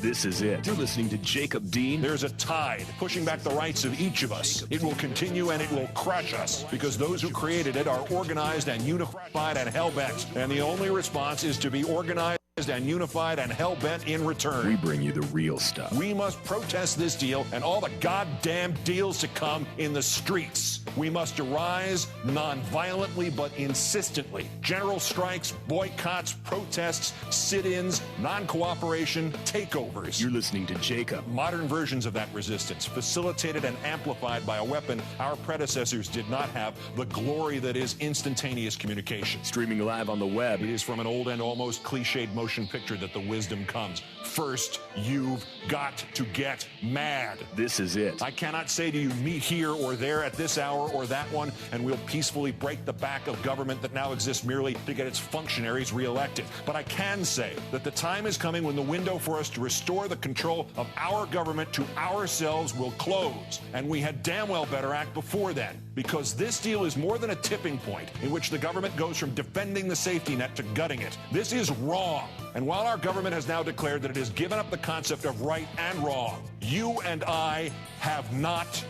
This is it. You're listening to Jacob Dean. There's a tide pushing back the rights of each of us. It will continue and it will crush us because those who created it are organized and unified and hell-bent. And the only response is to be organized and unified and hell-bent in return. We bring you the real stuff. We must protest this deal and all the goddamn deals to come in the streets. We must arise non-violently but insistently. General strikes, boycotts, protests, sit-ins, non-cooperation, takeovers. You're listening to Jacob. Modern versions of that resistance, facilitated and amplified by a weapon our predecessors did not have, the glory that is instantaneous communication. Streaming live on the web. It is from an old and almost cliched motion picture that the wisdom comes. First, you've got to get mad. This is it. I cannot say to you, meet here or there at this hour or that one, and we'll peacefully break the back of government that now exists merely to get its functionaries reelected. But I can say that the time is coming when the window for us to restore the control of our government to ourselves will close. And we had damn well better act before then, because this deal is more than a tipping point in which the government goes from defending the safety net to gutting it. This is wrong. And while our government has now declared that it has given up the concept of right and wrong, you and I have not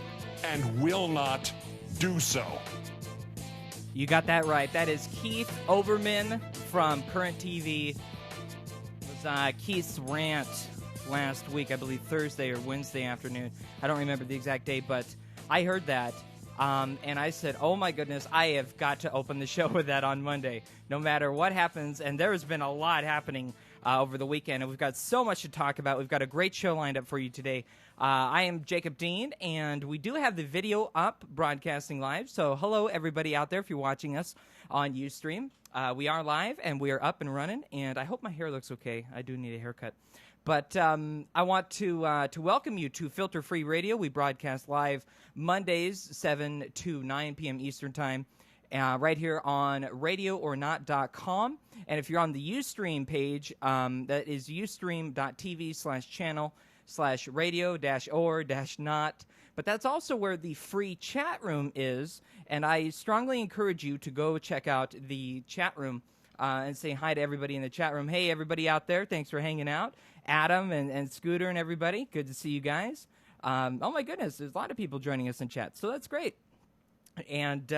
and will not do so. You got that right. That is Keith Olbermann from Current TV. It was Keith's rant last week, I believe Thursday or Wednesday afternoon. I don't remember the exact date, but I heard that. And I said, oh my goodness, I have got to open the show with that on Monday, no matter what happens. And there has been a lot happening over the weekend, and we've got so much to talk about. We've got a great show lined up for you today. I am Jacob Dean, and we do have the video up, broadcasting live. So hello, everybody out there, if you're watching us on Ustream. We are live, and we are up and running, and I hope my hair looks okay. I do need a haircut. But I want to welcome you to Filter Free Radio. We broadcast live Mondays, 7 to 9 p.m. Eastern Time, right here on radioornot.com. And if you're on the Ustream page, that is ustream.tv/channel/radio-or-not. But that's also where the free chat room is. And I strongly encourage you to go check out the chat room and say hi to everybody in the chat room. Hey, everybody out there, thanks for hanging out. Adam and Scooter and everybody, good to see you guys. Oh my goodness, there's a lot of people joining us in chat, so that's great. And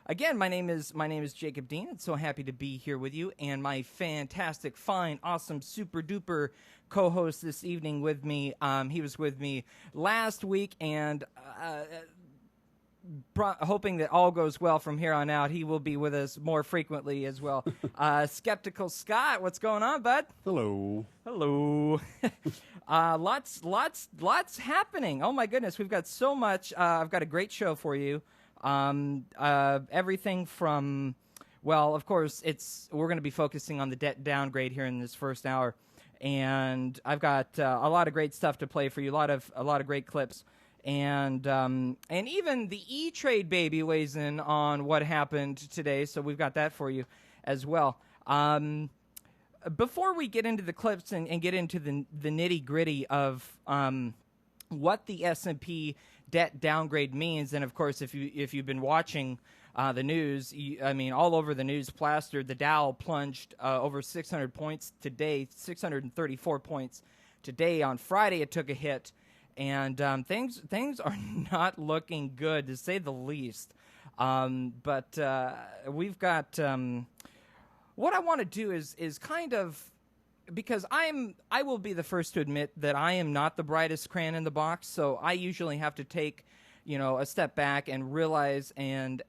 again, my name is Jacob Dean. I'm so happy to be here with you, and my fantastic, fine, awesome, super duper co-host this evening with me. He was with me last week, and hoping that all goes well from here on out, he will be with us more frequently as well. Skeptical Scott, what's going on, bud? Hello. Hello. Lots happening. Oh my goodness, we've got so much. I've got a great show for you. Everything from, well, of course, we're going to be focusing on the debt downgrade here in this first hour, and I've got a lot of great stuff to play for you. A lot of great clips. And even the E-Trade baby weighs in on what happened today, so we've got that for you as well. Before we get into the clips and get into the nitty-gritty of what the S&P debt downgrade means, and of course, if you've been watching the news, all over the news plastered, the Dow plunged over 600 points today, 634 points today. On Friday, it took a hit. And things are not looking good, to say the least. But we've got what I want to do is kind of, because I will be the first to admit that I am not the brightest crayon in the box. So I usually have to take a step back and realize and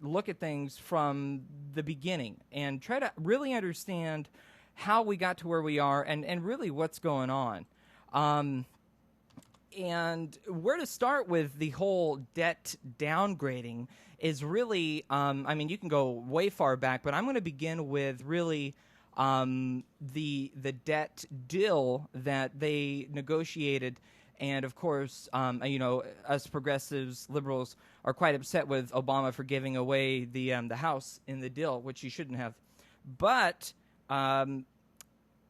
look at things from the beginning and try to really understand how we got to where we are and really what's going on. And where to start with the whole debt downgrading is really, you can go way far back, but I'm going to begin with really the debt deal that they negotiated. And, of course, us progressives, liberals, are quite upset with Obama for giving away the House in the deal, which he shouldn't have. But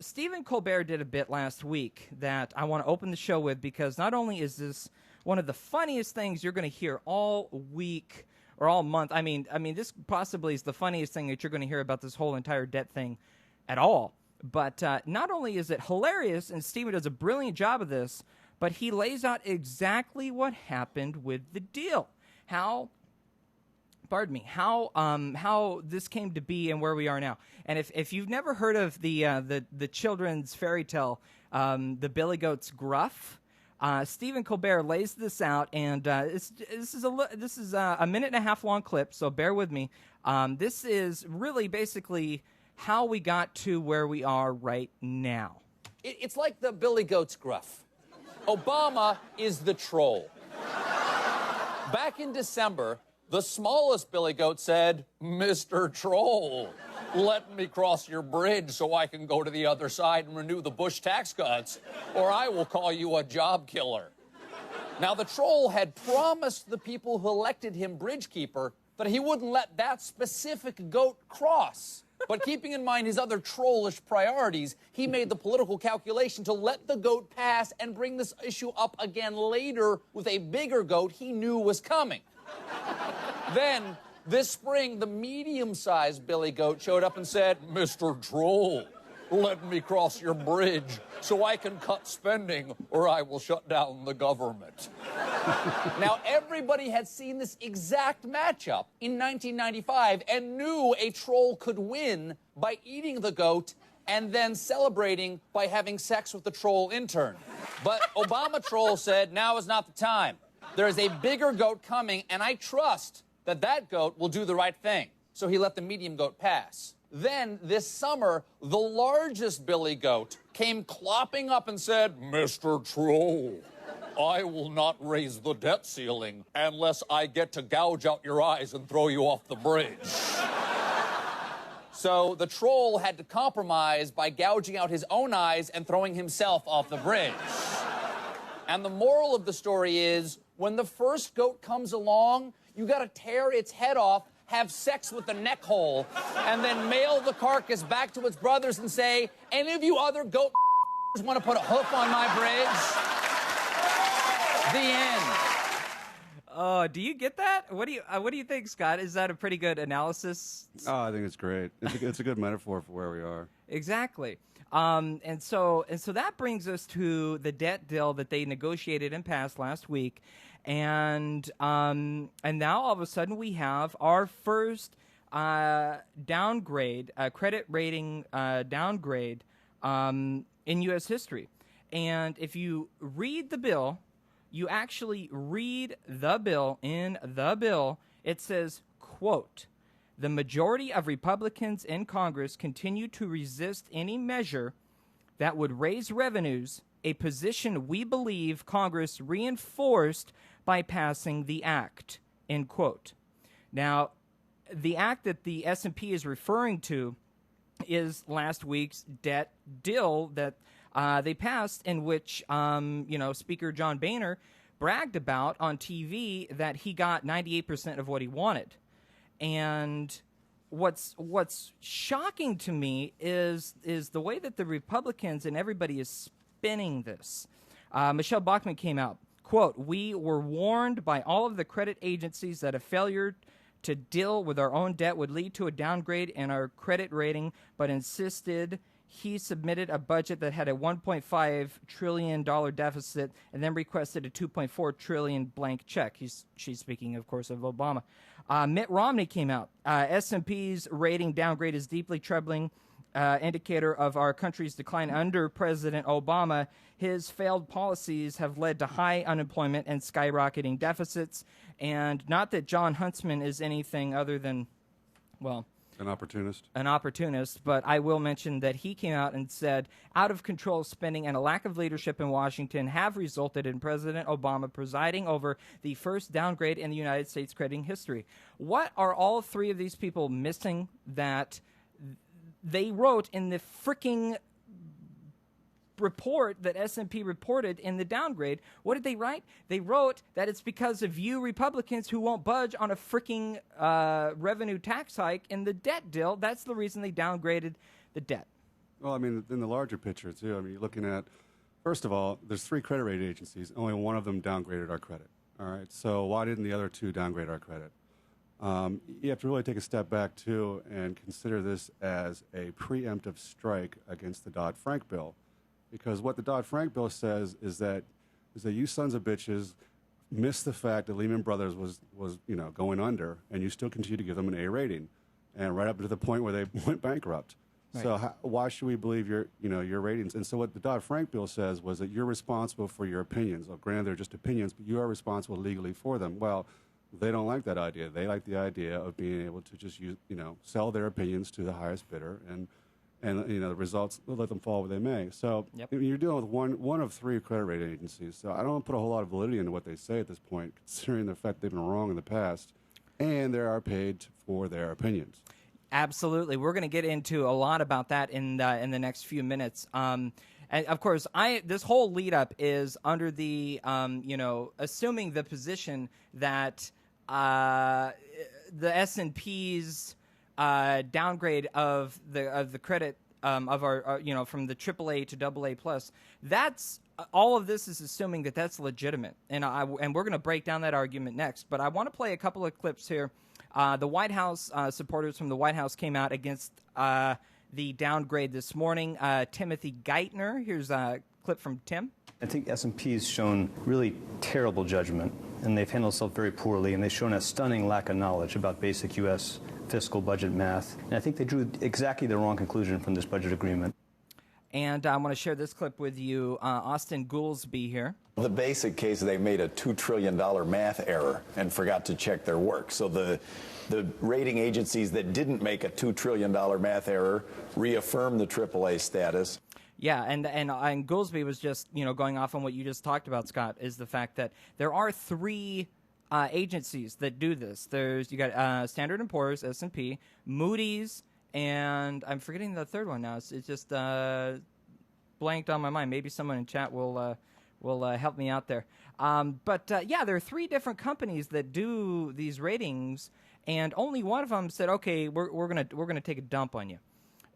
Stephen Colbert did a bit last week that I want to open the show with, because not only is this one of the funniest things you're going to hear all week or all month. This possibly is the funniest thing that you're going to hear about this whole entire debt thing at all. But not only is it hilarious, and Stephen does a brilliant job of this, but he lays out exactly what happened with the deal. How this came to be and where we are now. And if you've never heard of the children's fairy tale, The Billy Goat's Gruff, Stephen Colbert lays this out, and this is a minute and a half long clip, so bear with me. This is really basically how we got to where we are right now. It's like the Billy Goat's Gruff. Obama is the troll. Back in December, the smallest Billy Goat said, "Mr. Troll, let me cross your bridge so I can go to the other side and renew the Bush tax cuts, or I will call you a job killer." Now, the troll had promised the people who elected him bridgekeeper that he wouldn't let that specific goat cross. But keeping in mind his other trollish priorities, he made the political calculation to let the goat pass and bring this issue up again later with a bigger goat he knew was coming. Then, this spring, the medium-sized Billy Goat showed up and said, "Mr. Troll, let me cross your bridge so I can cut spending or I will shut down the government." Now, everybody had seen this exact matchup in 1995 and knew a troll could win by eating the goat and then celebrating by having sex with the troll intern. But Obama troll said, now is not the time. There is a bigger goat coming, and I trust that that goat will do the right thing. So he let the medium goat pass. Then, this summer, the largest Billy Goat came clopping up and said, "Mr. Troll, I will not raise the debt ceiling unless I get to gouge out your eyes and throw you off the bridge." So the troll had to compromise by gouging out his own eyes and throwing himself off the bridge. And the moral of the story is, when the first goat comes along, you gotta tear its head off, have sex with the neck hole, and then mail the carcass back to its brothers and say, "Any of you other goat want to put a hoof on my bridge?" The end. Oh, do you get that? What do you think, Scott? Is that a pretty good analysis? Oh, I think it's great. It's a good metaphor for where we are. Exactly. And so that brings us to the debt deal that they negotiated and passed last week, and now all of a sudden we have our first downgrade, credit rating downgrade in U.S. history. And if you read the bill, you actually read the bill. In the bill, it says, quote, "The majority of Republicans in Congress continue to resist any measure that would raise revenues, a position we believe Congress reinforced by passing the act," end quote. Now, the act that the S&P is referring to is last week's debt deal that they passed, in which Speaker John Boehner bragged about on TV that he got 98% of what he wanted. And what's shocking to me is the way that the Republicans and everybody is spinning this. Michelle Bachmann came out, quote, "We were warned by all of the credit agencies that a failure to deal with our own debt would lead to a downgrade in our credit rating, but insisted he submitted a budget that had a $1.5 trillion deficit and then requested a $2.4 trillion blank check." She's speaking, of course, of Obama. Mitt Romney came out. S&P's rating downgrade is deeply troubling indicator of our country's decline under President Obama. His failed policies have led to high unemployment and skyrocketing deficits. And not that John Huntsman is anything other than, well, An opportunist, but I will mention that he came out and said out-of-control spending and a lack of leadership in Washington have resulted in President Obama presiding over the first downgrade in the United States credit history. What are all three of these people missing that they wrote in the freaking report that S&P reported in the downgrade? What did they write? They wrote that it's because of you Republicans who won't budge on a freaking revenue tax hike in the debt deal. That's the reason they downgraded the debt. Well, I mean, in the larger picture, too, I mean, you're looking at, first of all, there's 3 credit rating agencies. Only one of them downgraded our credit. All right. So why didn't the other 2 downgrade our credit? you have to really take a step back, too, and consider this as a preemptive strike against the Dodd-Frank bill. Because what the Dodd-Frank bill says is that you sons of bitches missed the fact that Lehman Brothers was going under, and you still continue to give them an A rating, and right up to the point where they went bankrupt. Right. So why should we believe your ratings? And so what the Dodd-Frank bill says was that you're responsible for your opinions. Well, granted, they're just opinions, but you are responsible legally for them. Well, they don't like that idea. They like the idea of being able to just sell their opinions to the highest bidder, and the results, let them fall where they may. So you're dealing with one of three credit rating agencies. So I don't want to put a whole lot of validity into what they say at this point, considering the fact they've been wrong in the past, and they are paid for their opinions. Absolutely. We're going to get into a lot about that in the next few minutes. And of course, this whole lead up is under the assuming the position that the S&P's downgrade of the credit of our from the AAA to AA plus. That's all of this is assuming that that's legitimate, and we're going to break down that argument next. But I want to play a couple of clips here. The White House supporters from the White House came out against the downgrade this morning. Timothy Geithner, here's a clip from Tim. I think S&P's shown really terrible judgment, and they've handled themselves very poorly, and they've shown a stunning lack of knowledge about basic U.S. fiscal budget math. And I think they drew exactly the wrong conclusion from this budget agreement. And I want to share this clip with you. Austin Goolsbee here. The basic case, they made a $2 trillion math error and forgot to check their work. So the rating agencies that didn't make a $2 trillion math error reaffirmed the AAA status. Yeah, and Goolsbee was just going off on what you just talked about, Scott, is the fact that there are three agencies that do this. You got Standard & Poor's, S&P, Moody's, and I'm forgetting the third one now. It's just blanked on my mind. Maybe someone in chat will help me out there. But there are three different companies that do these ratings, and only one of them said, "Okay, we're gonna take a dump on you."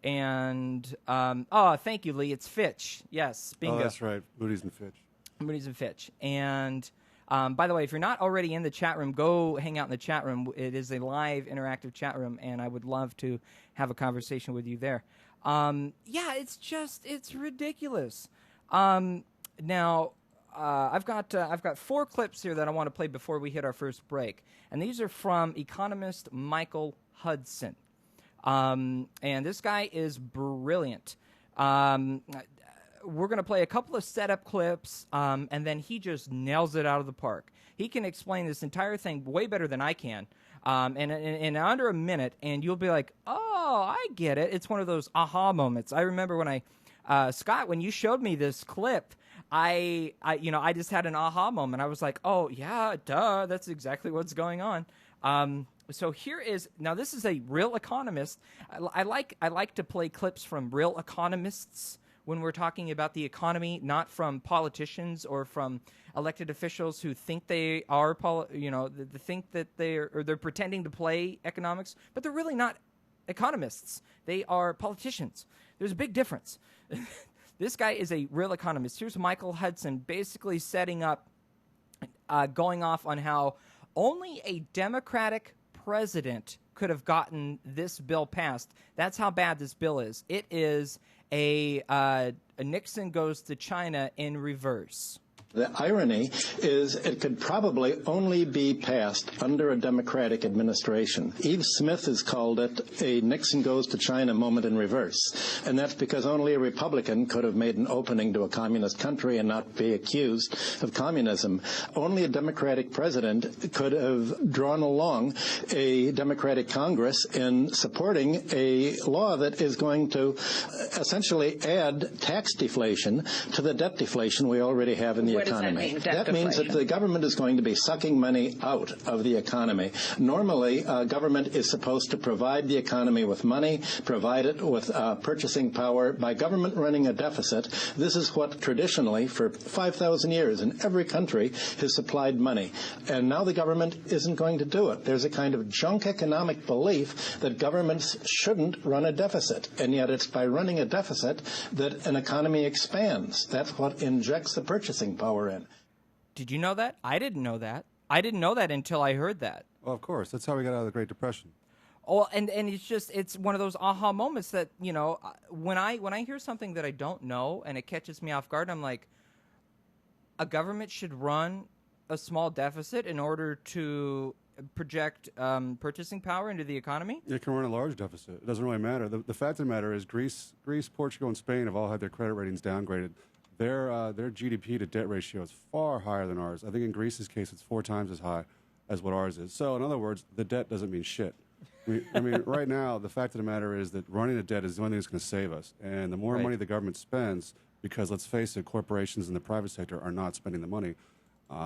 And thank you, Lee. It's Fitch. Yes, bingo. Oh, that's right. Moody's and Fitch. Moody's and Fitch. And by the way, if you're not already in the chat room, go hang out in the chat room. It is a live, interactive chat room, and I would love to have a conversation with you there. It's ridiculous. Now, I've got four clips here that I want to play before we hit our first break, and these are from economist Michael Hudson. And this guy is brilliant. We're going to play a couple of setup clips, and then he just nails it out of the park. He can explain this entire thing way better than I can, in under a minute, and you'll be like, "Oh, I get it." It's one of those aha moments. I remember when Scott, when you showed me this clip, I just had an aha moment. I was like, "Oh yeah, duh, that's exactly what's going on." So here is now. This is a real economist. I like to play clips from real economists when we're talking about the economy, not from politicians or from elected officials who think they are, think that they're pretending to play economics, but they're really not economists. They are politicians. There's a big difference. This guy is a real economist. Here's Michael Hudson basically setting up, going off on how only a Democratic president could have gotten this bill passed. That's how bad this bill is. It is a Nixon goes to China in reverse. The irony is it could probably only be passed under a Democratic administration. Eve Smith has called it a Nixon goes to China moment in reverse. And that's because only a Republican could have made an opening to a communist country and not be accused of communism. Only a Democratic president could have drawn along a Democratic Congress in supporting a law that is going to essentially add tax deflation to the debt deflation we already have in the economy. That means that the government is going to be sucking money out of the economy. Normally, government is supposed to provide the economy with money, provide it with purchasing power. By government running a deficit, this is what traditionally, for 5,000 years in every country, has supplied money. And now the government isn't going to do it. There's a kind of junk economic belief that governments shouldn't run a deficit. And yet it's by running a deficit that an economy expands. That's what injects the purchasing power in. Did you know that? I didn't know that. I didn't know that until I heard that. Well, of course. That's how we got out of the Great Depression. Oh, and it's one of those aha moments that, when I hear something that I don't know and it catches me off guard, I'm like, a government should run a small deficit in order to project purchasing power into the economy? It can run a large deficit. It doesn't really matter. The fact of the matter is Greece, Portugal, and Spain have all had their credit ratings downgraded. Their GDP to debt ratio is far higher than ours. I think in Greece's case, it's 4 times as high as what ours is. So, in other words, the debt doesn't mean shit. I mean, right now, the fact of the matter is that running a debt is the only thing that's going to save us. And the more money the government spends, because let's face it, corporations in the private sector are not spending the money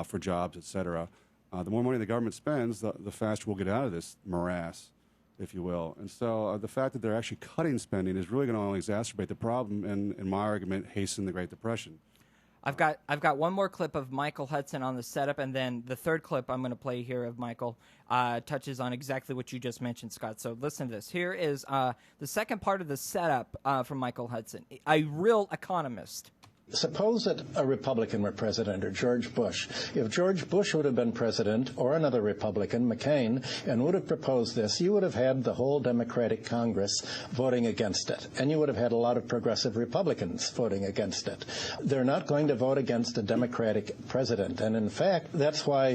for jobs, et cetera. The more money the government spends, the faster we'll get out of this morass, if you will. And so the fact that they're actually cutting spending is really going to only exacerbate the problem and, in my argument, hasten the Great Depression. I've got one more clip of Michael Hudson on the setup, and then the third clip I'm going to play here of Michael touches on exactly what you just mentioned, Scott. So listen to this. Here is the second part of the setup from Michael Hudson, a real economist. Suppose that a Republican were president, or George Bush. If George Bush would have been president, or another Republican, McCain, and would have proposed this, you would have had the whole Democratic Congress voting against it. And you would have had a lot of progressive Republicans voting against it. They're not going to vote against a Democratic president. And in fact, that's why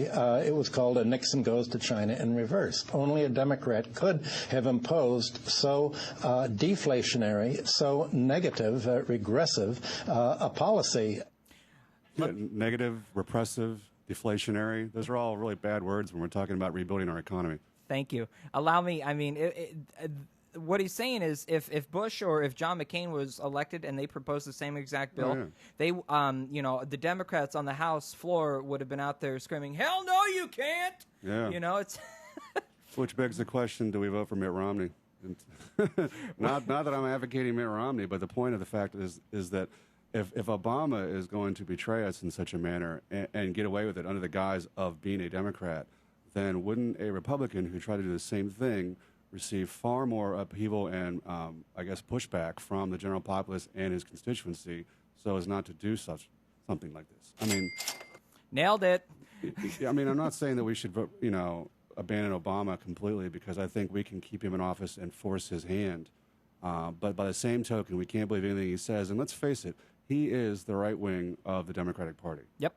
it was called a Nixon goes to China in reverse. Only a Democrat could have imposed so deflationary, so negative, regressive a policy. Yeah, negative, repressive, deflationary. Those are all really bad words when we're talking about rebuilding our economy. Thank you. Allow me, I mean, what he's saying is if Bush or if John McCain was elected and they proposed the same exact bill, they, the Democrats on the House floor would have been out there screaming, "Hell no, you can't!" Yeah. It's... Which begs the question, do we vote for Mitt Romney? Not that I'm advocating Mitt Romney, but the point of the fact is that if Obama is going to betray us in such a manner and get away with it under the guise of being a Democrat, then wouldn't a Republican who tried to do the same thing receive far more upheaval and, I guess, pushback from the general populace and his constituency so as not to do something like this? I mean... Nailed it. I mean, I'm not saying that we should, abandon Obama completely, because I think we can keep him in office and force his hand. But by the same token, we can't believe anything he says. And let's face it, he is the right wing of the Democratic Party. Yep.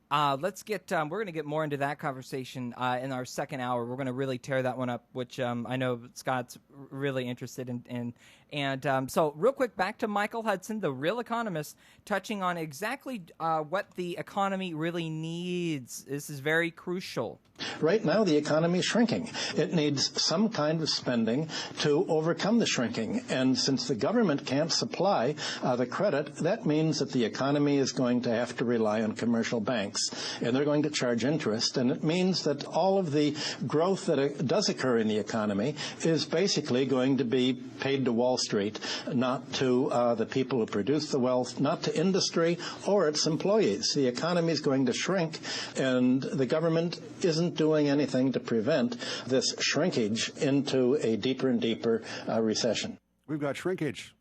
Let's get. We're going to get more into that conversation in our second hour. We're going to really tear that one up, which I know Scott's really interested in. And so, real quick, back to Michael Hudson, the real economist, touching on exactly what the economy really needs. This is very crucial. Right now, the economy is shrinking. It needs some kind of spending to overcome the shrinking. And since the government can't supply the credit, that means that the economy is going to have to rely on commercial banks. And they're going to charge interest. And it means that all of the growth that does occur in the economy is basically going to be paid to Wall Street, not to the people who produce the wealth, not to industry or its employees. The economy is going to shrink, and the government isn't doing anything to prevent this shrinkage into a deeper and deeper recession. We've got shrinkage.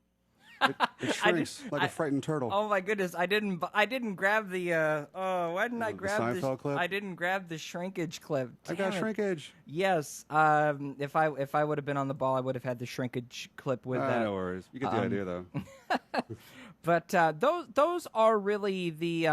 It shrinks like a frightened turtle. Oh my goodness! I didn't grab the. Why didn't I grab the Seinfeld clip? I didn't grab the shrinkage clip. I got shrinkage. Yes. If I would have been on the ball, I would have had the shrinkage clip with that. No worries. You get the idea, though. But those are really the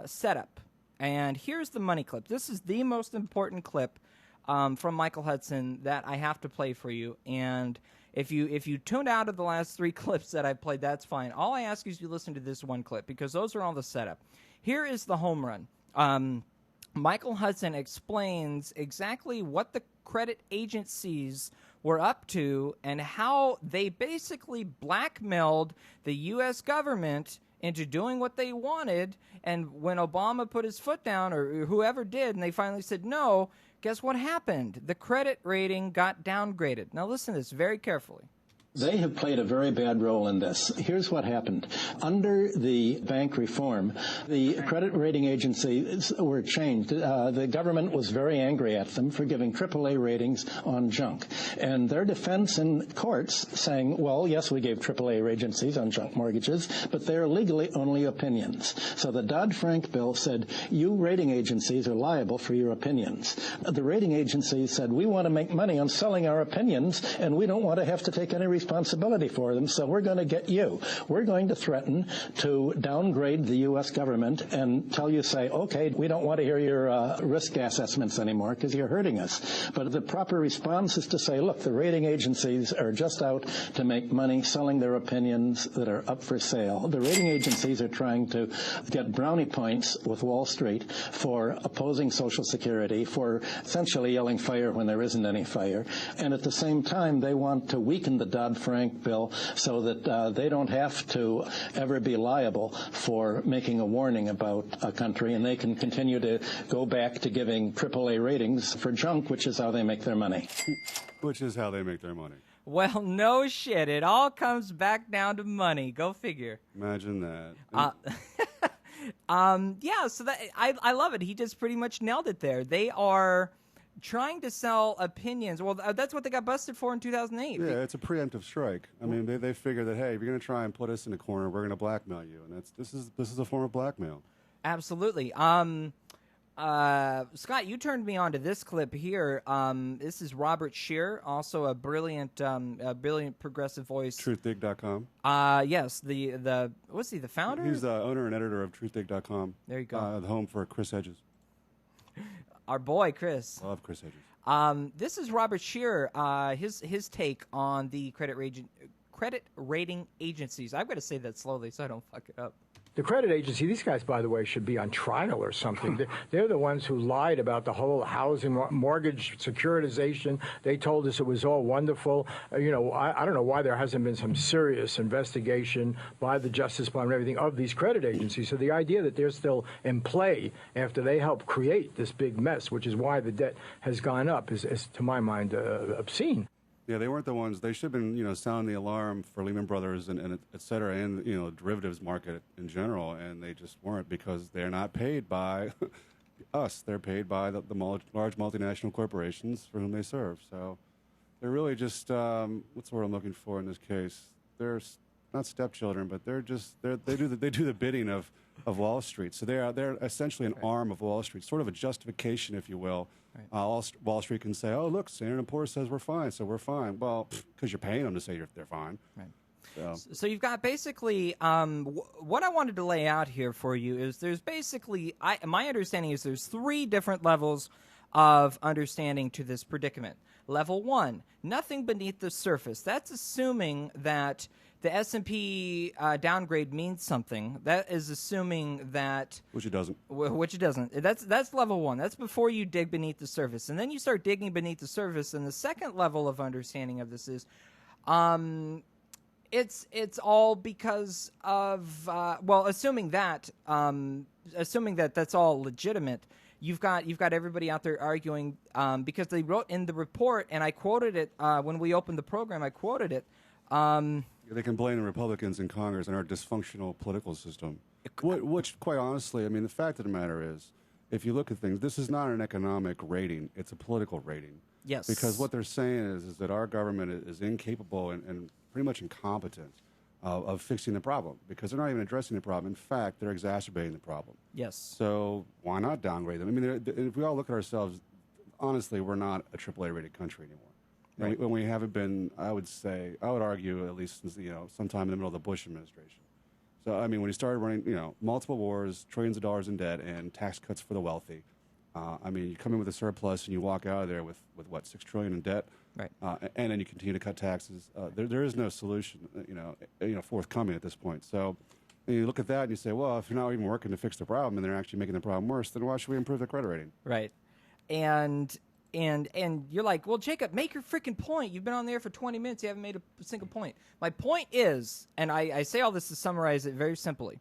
setup. And here's the money clip. This is the most important clip from Michael Hudson that I have to play for you. And if you tuned out of the last 3 clips that I played, that's fine. All I ask is you listen to this one clip, because those are all the setup. Here is the home run. Michael Hudson explains exactly what the credit agencies were up to and how they basically blackmailed the U.S. government into doing what they wanted. And when Obama put his foot down, or whoever did, and they finally said no, guess what happened? The credit rating got downgraded. Now listen to this very carefully. They have played a very bad role in this. Here's what happened. Under the bank reform, the credit rating agencies were changed. The government was very angry at them for giving AAA ratings on junk. And their defense in courts saying, well, yes, we gave AAA agencies on junk mortgages, but they're legally only opinions. So the Dodd-Frank bill said, you rating agencies are liable for your opinions. The rating agencies said, we want to make money on selling our opinions, and we don't want to have to take any responsibility for them, so we're going to get you. We're going to threaten to downgrade the U.S. government and tell you, say, okay, we don't want to hear your risk assessments anymore because you're hurting us. But the proper response is to say, look, the rating agencies are just out to make money selling their opinions that are up for sale. The rating agencies are trying to get brownie points with Wall Street for opposing Social Security, for essentially yelling fire when there isn't any fire. And at the same time, they want to weaken the Dodd-Frank bill so that they don't have to ever be liable for making a warning about a country, and they can continue to go back to giving AAA ratings for junk, which is how they make their money. Which is how they make their money. Well, no shit. It all comes back down to money. Go figure. Imagine that. Yeah, so that I love it. He just pretty much nailed it there. They are trying to sell opinions. Well, that's what they got busted for in 2008. Yeah, it's a preemptive strike. I mean, they figure that, hey, if you're going to try and put us in a corner, we're going to blackmail you, and this is a form of blackmail. Absolutely. Scott, you turned me on to this clip here. This is Robert Scheer, also a brilliant progressive voice. Truthdig.com. Yes, the what's he, the founder? He's the owner and editor of Truthdig.com. There you go. The home for Chris Hedges. Our boy, Chris. I love Chris Hedges. This is Robert Scheer, his take on the credit rating agencies. I've got to say that slowly so I don't fuck it up. The credit agency, these guys, by the way, should be on trial or something. They're the ones who lied about the whole housing mortgage securitization. They told us it was all wonderful. I don't know why there hasn't been some serious investigation by the Justice Department and everything of these credit agencies. So the idea that they're still in play after they helped create this big mess, which is why the debt has gone up, is to my mind, obscene. Yeah, they weren't the ones. They should have been, sounding the alarm for Lehman Brothers and et cetera, and the derivatives market in general, and they just weren't because they're not paid by us. They're paid by the large multinational corporations for whom they serve. So they're really just what's the word I'm looking for in this case? They're not stepchildren, but they do the bidding of Wall Street. So they're essentially an arm of Wall Street, sort of a justification, if you will. Right. Wall Street can say, "Oh, look, Standard & Poor's says we're fine, so we're fine." Well, because you're paying them to say they're fine. Right. So you've got basically what I wanted to lay out here for you is there's basically my understanding is there's 3 different levels of understanding to this predicament. Level 1, nothing beneath the surface. That's assuming that the S&P downgrade means something. That is assuming that... Which it doesn't. Which it doesn't. That's level 1. That's before you dig beneath the surface. And then you start digging beneath the surface, and the second level of understanding of this is... It's all because of... assuming that that's all legitimate... You've got everybody out there arguing because they wrote in the report, and I quoted it when we opened the program. I quoted it. They can blame the Republicans in Congress and our dysfunctional political system, which, quite honestly, I mean, the fact of the matter is, if you look at things, this is not an economic rating; it's a political rating. Yes. Because what they're saying is that our government is incapable and pretty much incompetent of fixing the problem because they're not even addressing the problem. In fact, they're exacerbating the problem. Yes. So why not downgrade them? I mean, if we all look at ourselves, honestly, we're not a AAA rated country anymore. Right. When we haven't been, I would argue, at least since, sometime in the middle of the Bush administration. So, I mean, when you started running, multiple wars, trillions of dollars in debt, and tax cuts for the wealthy, I mean, you come in with a surplus and you walk out of there with what, $6 trillion in debt? Right. And then you continue to cut taxes. There is no solution, forthcoming at this point. So you look at that and you say, well, if you're not even working to fix the problem and they're actually making the problem worse, then why should we improve the credit rating? Right. And you're like, well, Jacob, make your freaking point. You've been on there for 20 minutes. You haven't made a single point. My point is, and I say all this to summarize it very simply,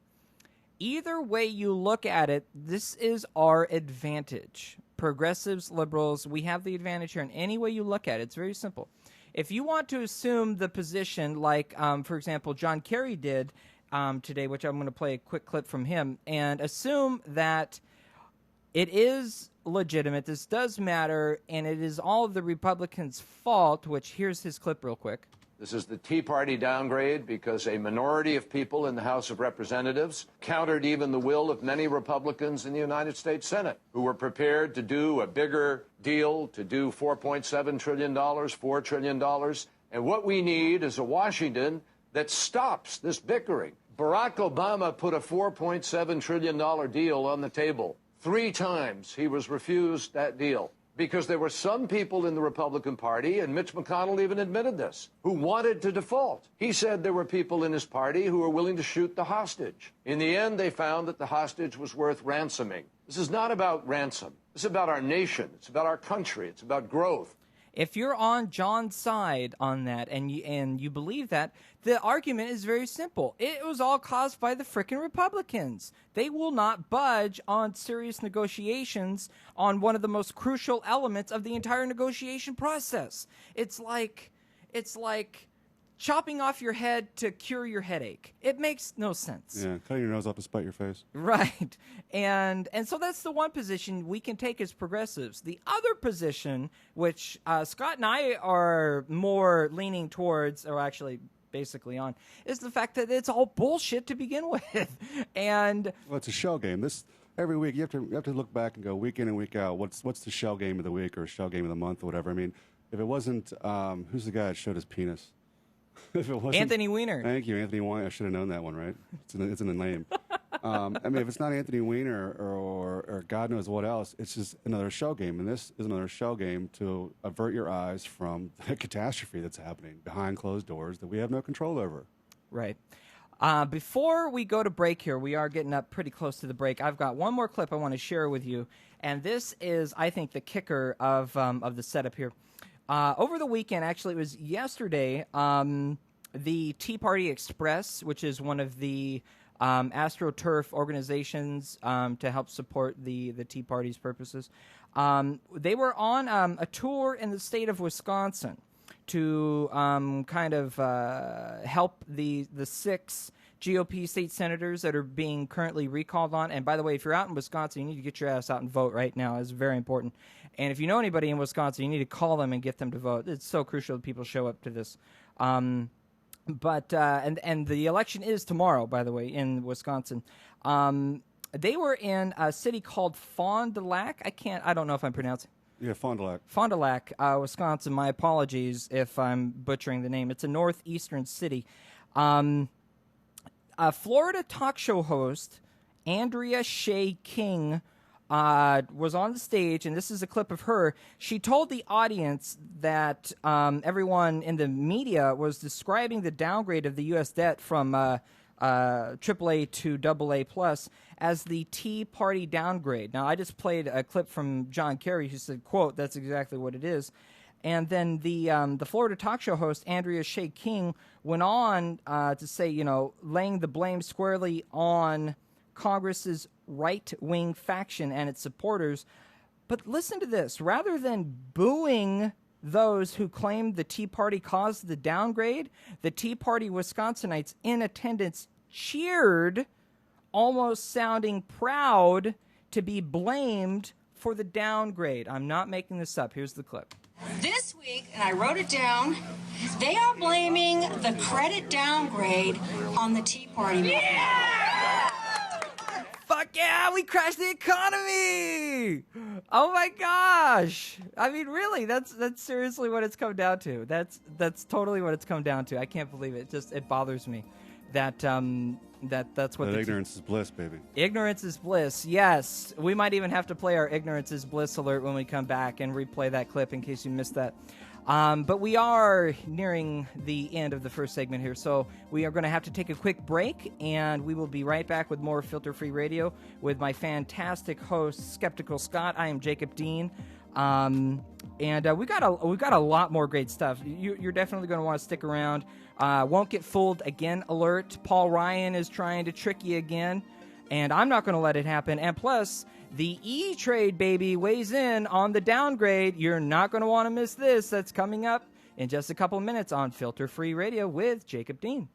either way you look at it, this is our advantage. Progressives, liberals, we have the advantage here. And any way you look at it, it's very simple. if you want to assume the position like, for example, John Kerry did today, which I'm going to play a quick clip from him, and assume that it is legitimate, this does matter, and it is all of the Republicans' fault, which here's his clip real quick. This is the Tea Party downgrade because a minority of people in the House of Representatives countered even the will of many Republicans in the United States Senate who were prepared to do a bigger deal, to do $4.7 trillion, $4 trillion. And what we need is a Washington that stops this bickering. Barack Obama put a $4.7 trillion deal on the table. 3 times he was refused that deal because there were some people in the Republican Party, and Mitch McConnell even admitted this, who wanted to default. He said there were people in his party who were willing to shoot the hostage. In the end, they found that the hostage was worth ransoming. This is not about ransom. This is about our nation. It's about our country. It's about growth. If you're on John's side on that and you believe that, the argument is very simple. It was all caused by the frickin' Republicans. They will not budge on serious negotiations on one of the most crucial elements of the entire negotiation process. It's like chopping off your head to cure your headache. It makes no sense. Yeah, cutting your nose off to spite your face. Right. And so that's the one position we can take as progressives. The other position, which Scott and I are more leaning towards, or actually basically on, is the fact that it's all bullshit to begin with. And well, it's a shell game. This every week you have to look back and go week in and week out. What's the shell game of the week or shell game of the month or whatever. I mean, if it wasn't who's the guy that showed his penis? If it wasn't, Anthony Weiner. Thank you, Anthony Weiner. I should have known that one, right? It's in the name. I mean, if it's not Anthony Weiner or God knows what else, it's just another shell game. And this is another shell game to avert your eyes from the catastrophe that's happening behind closed doors that we have no control over. Right. Before we go to break here, we are getting up pretty close to the break. I've got one more clip I want to share with you. And this is, I think, the kicker of the setup here. Over the weekend, actually, it was yesterday, the Tea Party Express, which is one of the AstroTurf organizations to help support the Tea Party's purposes, they were on a tour in the state of Wisconsin to kind of help the 6 GOP state senators that are being currently recalled on. And by the way, if you're out in Wisconsin, you need to get your ass out and vote right now. It's very important. And if you know anybody in Wisconsin, you need to call them and get them to vote. It's so crucial that people show up to this. And the election is tomorrow, by the way, in Wisconsin. They were in a city called Fond du Lac. I don't know if I'm pronouncing. Yeah, Fond du Lac. Fond du Lac, Wisconsin. My apologies if I'm butchering the name. It's a northeastern city. A Florida talk show host, Andrea Shea King, was on the stage, and this is a clip of her. She told the audience that everyone in the media was describing the downgrade of the U.S. debt from AAA to AA+ as the Tea Party downgrade. Now, I just played a clip from John Kerry who said, quote, that's exactly what it is. And then the Florida talk show host, Andrea Shea King, went on to say, laying the blame squarely on Congress's right-wing faction and its supporters. But listen to this. Rather than booing those who claimed the Tea Party caused the downgrade, the Tea Party Wisconsinites in attendance cheered, almost sounding proud to be blamed for the downgrade. I'm not making this up. Here's the clip. This week, and I wrote it down, they are blaming the credit downgrade on the Tea Party. Yeah! Fuck yeah, we crashed the economy! Oh my gosh! I mean, really, that's seriously what it's come down to. That's totally what it's come down to. I can't believe it. It bothers me that that's what. Ignorance is bliss, baby. Ignorance is bliss. Yes, we might even have to play our ignorance is bliss alert when we come back and replay that clip in case you missed that. But we are nearing the end of the first segment here, so we are going to have to take a quick break, and we will be right back with more Filter Free Radio with my fantastic host, Skeptical Scott. I am Jacob Dean, and we got a lot more great stuff. You're definitely going to want to stick around. Won't get fooled again alert. Paul Ryan is trying to trick you again, and I'm not going to let it happen. And plus, the E-Trade, baby, weighs in on the downgrade. You're not going to want to miss this. That's coming up in just a couple minutes on Filter Free Radio with Jacob Dean.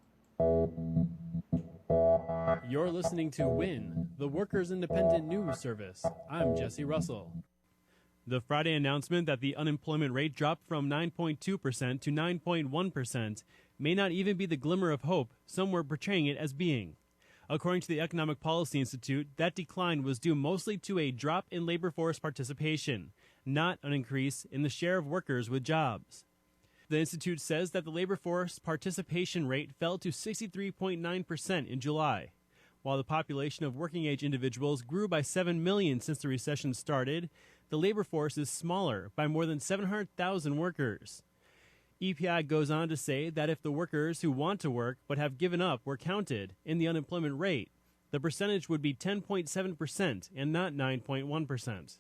You're listening to WIN, the Workers' Independent News Service. I'm Jesse Russell. The Friday announcement that the unemployment rate dropped from 9.2% to 9.1% may not even be the glimmer of hope some were portraying it as being. According to the Economic Policy Institute, that decline was due mostly to a drop in labor force participation, not an increase in the share of workers with jobs. The Institute says that the labor force participation rate fell to 63.9% in July. While the population of working-age individuals grew by 7 million since the recession started, the labor force is smaller by more than 700,000 workers. EPI goes on to say that if the workers who want to work but have given up were counted in the unemployment rate, the percentage would be 10.7% and not 9.1%.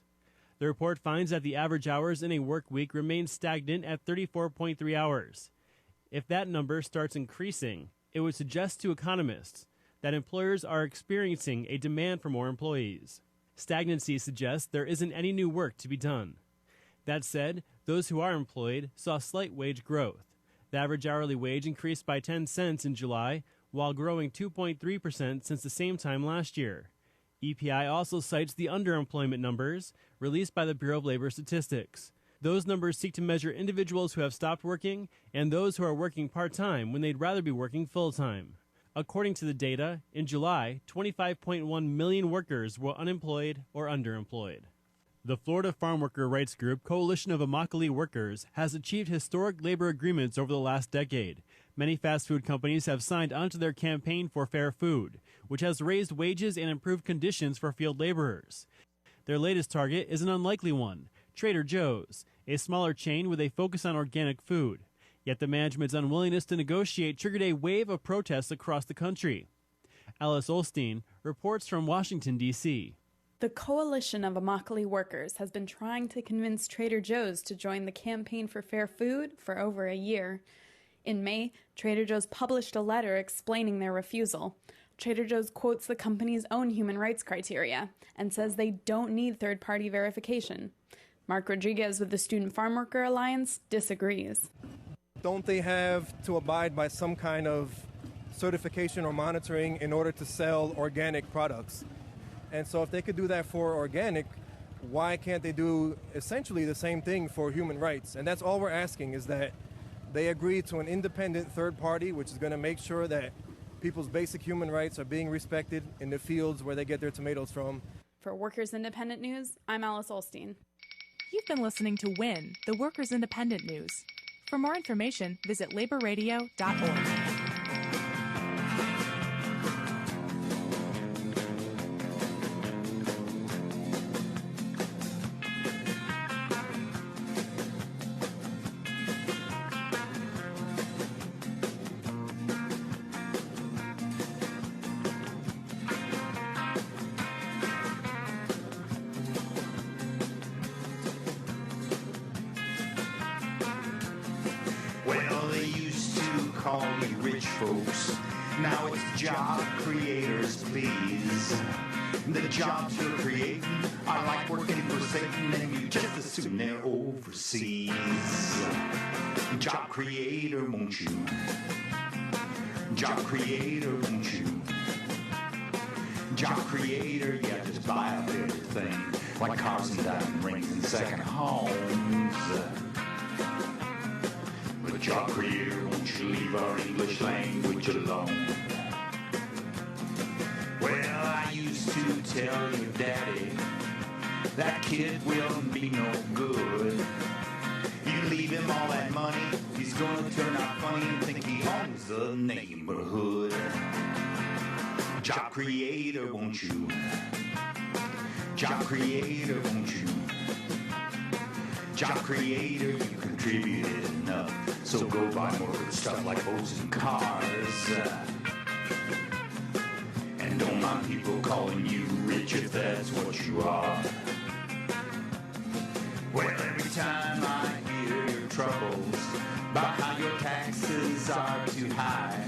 The report finds that the average hours in a work week remain stagnant at 34.3 hours. If that number starts increasing, it would suggest to economists that employers are experiencing a demand for more employees. Stagnancy suggests there isn't any new work to be done. That said, those who are employed saw slight wage growth. The average hourly wage increased by 10 cents in July, while growing 2.3% since the same time last year. EPI also cites the underemployment numbers released by the Bureau of Labor Statistics. Those numbers seek to measure individuals who have stopped working and those who are working part-time when they'd rather be working full-time. According to the data, in July, 25.1 million workers were unemployed or underemployed. The Florida Farm Worker Rights Group Coalition of Immokalee Workers has achieved historic labor agreements over the last decade. Many fast food companies have signed onto their campaign for fair food, which has raised wages and improved conditions for field laborers. Their latest target is an unlikely one, Trader Joe's, a smaller chain with a focus on organic food. Yet the management's unwillingness to negotiate triggered a wave of protests across the country. Alice Olstein reports from Washington, D.C. The Coalition of Immokalee Workers has been trying to convince Trader Joe's to join the Campaign for Fair Food for over a year. In May, Trader Joe's published a letter explaining their refusal. Trader Joe's quotes the company's own human rights criteria and says they don't need third-party verification. Mark Rodriguez with the Student Farm Worker Alliance disagrees. Don't they have to abide by some kind of certification or monitoring in order to sell organic products? And so if they could do that for organic, why can't they do essentially the same thing for human rights? And that's all we're asking, is that they agree to an independent third party, which is going to make sure that people's basic human rights are being respected in the fields where they get their tomatoes from. For Workers Independent News, I'm Alice Olstein. You've been listening to WIN, the Workers Independent News. For more information, visit laborradio.org. Well, they used to call me rich folks. Now it's job creators, please. The jobs you're creating are like working for Satan, and you just assume they're overseas. Job creator, won't you? Job creator, won't you? Job creator, yeah, just buy up everything, like cars and diamond rings and second homes. But job creator, won't you leave our English language alone? Well, I used to tell your daddy that kid will be no good. You leave him all that money, he's gonna turn out funny and think he owns the neighborhood. Job creator, won't you? Job creator, won't you? Job creator, you contributed enough, so go buy more good stuff like boats and cars. And don't mind people calling you rich if that's what you are. Well, every time I hear your troubles about how your taxes are too high,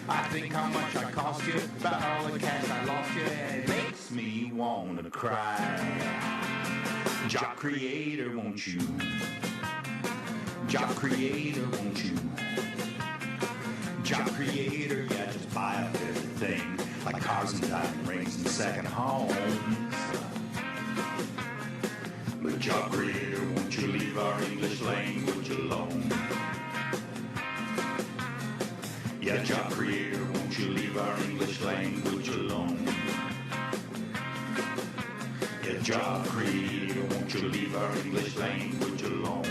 I think how much I cost you, about all the cash I lost you, and it makes me want to cry. Job creator, won't you? Job creator, won't you? Job creator, yeah, just buy up everything, like cars and diamond rings and second homes. But job creator, won't you leave our English language alone? Yeah, job creator, won't you leave our English language alone? Yeah, job creator, won't you leave our English language alone?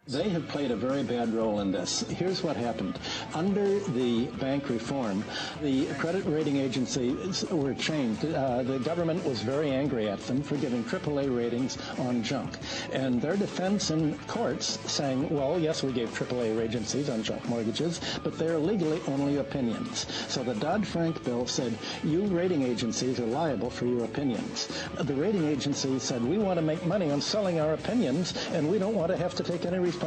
They have played a very bad role in this. Here's what happened. Under the bank reform, the credit rating agencies were changed. The government was very angry at them for giving AAA ratings on junk. And their defense in courts saying, well, yes, we gave AAA agencies on junk mortgages, but they're legally only opinions. So the Dodd-Frank bill said, you rating agencies are liable for your opinions. The rating agencies said, we want to make money on selling our opinions, and we don't want to have to take any responsibility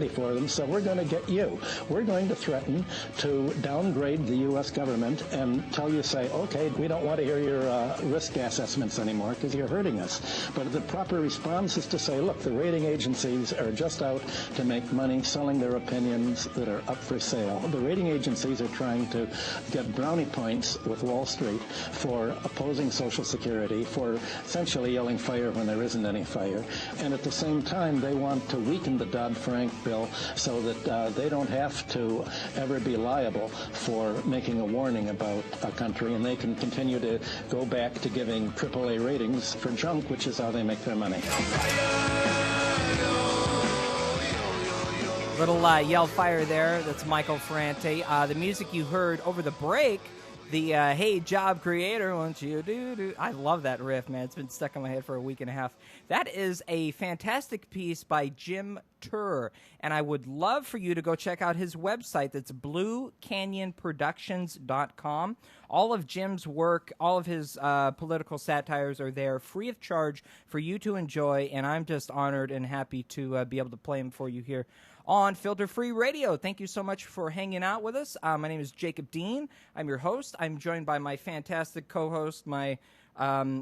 for them, so we're going to get you. We're going to threaten to downgrade the U.S. government and tell you, say, okay, we don't want to hear your risk assessments anymore because you're hurting us. But the proper response is to say, look, the rating agencies are just out to make money selling their opinions that are up for sale. The rating agencies are trying to get brownie points with Wall Street for opposing Social Security, for essentially yelling fire when there isn't any fire. And at the same time, they want to weaken the Dodd-Frank bill so that they don't have to ever be liable for making a warning about a country, and they can continue to go back to giving AAA ratings for junk, which is how they make their money. Little yell fire there. That's Michael Ferrante. The music you heard over the break, the hey, job creator, won't you do. I love that riff, man. It's been stuck in my head for a week and a half. That is a fantastic piece by Jim Turr, and I would love for you to go check out his website. That's bluecanyonproductions.com. All of Jim's work, all of his political satires are there free of charge for you to enjoy, and I'm just honored and happy to be able to play them for you here on Filter Free Radio. Thank you so much for hanging out with us. My name is Jacob Dean. I'm your host. I'm joined by my fantastic co-host. I'm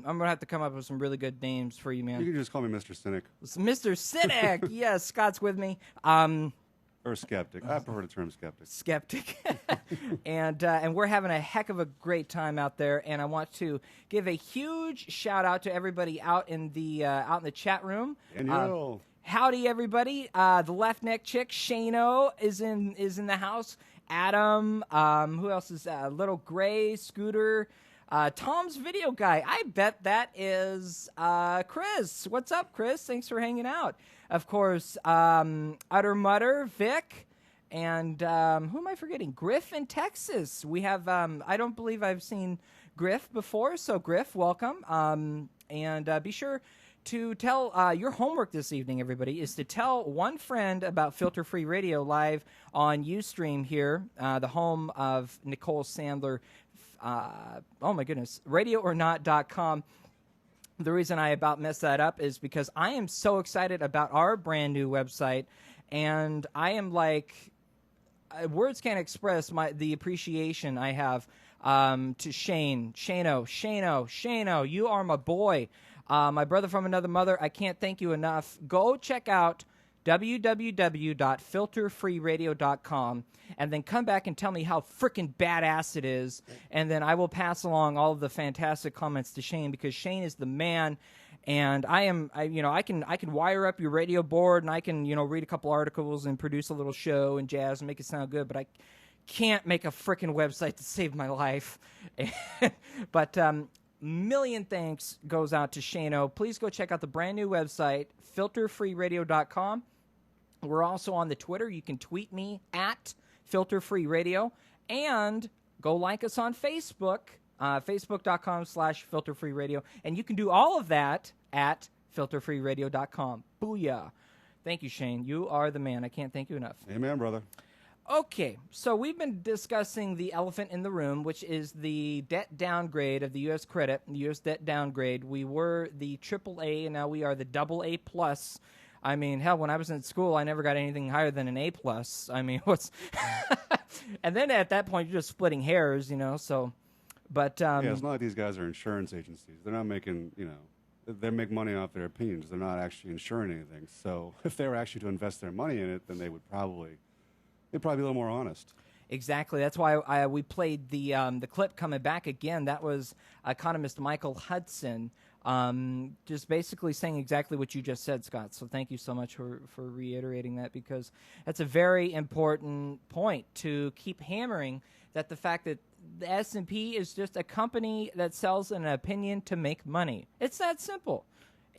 going to have to come up with some really good names for you, man. You can just call me Mr. Cynic. Mr. Cynic. Yes, Scott's with me. Or skeptic. I prefer the term skeptic. Skeptic. And we're having a heck of a great time out there. And I want to give a huge shout out to everybody out in the chat room. Daniel. Howdy, everybody. The left neck chick, Shano, is in the house. Adam, who else is Little Gray, Scooter, Tom's video guy. I bet that is Chris. What's up, Chris? Thanks for hanging out. Of course, Utter Mutter, Vic, and who am I forgetting? Griff in Texas. We have, I don't believe I've seen Griff before, so Griff, welcome. And be sure to tell your homework this evening, everybody, is to tell one friend about Filter Free Radio live on Ustream here, the home of Nicole Sandler. Oh, my goodness, radioornot.com. The reason I about messed that up is because I am so excited about our brand new website, and I am like, words can't express the appreciation I have to Shano, you are my boy. My brother from another mother, I can't thank you enough. Go check out www.filterfreeradio.com and then come back and tell me how freaking badass it is, and then I will pass along all of the fantastic comments to Shane, because Shane is the man, and I can wire up your radio board, and I can read a couple articles and produce a little show and jazz and make it sound good, but I can't make a freaking website to save my life. But million thanks goes out to Shano. Please go check out the brand new website, filterfreeradio.com. We're also on the Twitter. You can tweet me at filterfreeradio, and go like us on Facebook, facebook.com/filterfreeradio. And you can do all of that at filterfreeradio.com. Booyah. Thank you, Shane. You are the man. I can't thank you enough. Amen, brother. Okay, so we've been discussing the elephant in the room, which is the debt downgrade of the U.S. credit, the U.S. debt downgrade. We were the AAA, and now we are the AA+. I mean, hell, when I was in school, I never got anything higher than an A+. I mean, what's... And then at that point, you're just splitting hairs, so... But yeah, it's not like these guys are insurance agencies. They're not making, they make money off their opinions. They're not actually insuring anything. So if they were actually to invest their money in it, then they'd probably be a little more honest. Exactly. That's why we played the clip coming back again. That was economist Michael Hudson, just basically saying exactly what you just said, Scott. So thank you so much for reiterating that, because that's a very important point to keep hammering, that the fact that the S&P is just a company that sells an opinion to make money. It's that simple.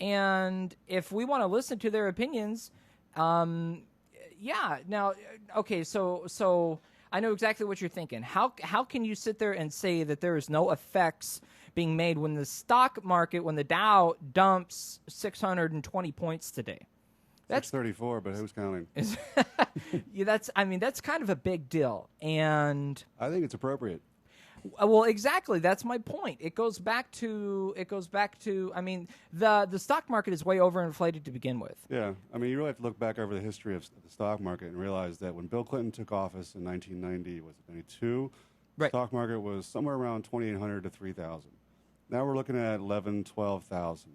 And if we want to listen to their opinions, yeah. Now, okay, so I know exactly what you're thinking. How can you sit there and say that there is no effects being made when the stock market, when the Dow dumps 620 points today? That's 34, but who's counting? Yeah, that's kind of a big deal, and I think it's appropriate. Well, exactly. That's my point. It goes back to. I mean, the stock market is way overinflated to begin with. Yeah, I mean, you really have to look back over the history of the stock market and realize that when Bill Clinton took office in 1990, was it 92? Right. The stock market was somewhere around 2,800 to 3,000. Now we're looking at 11, 12,000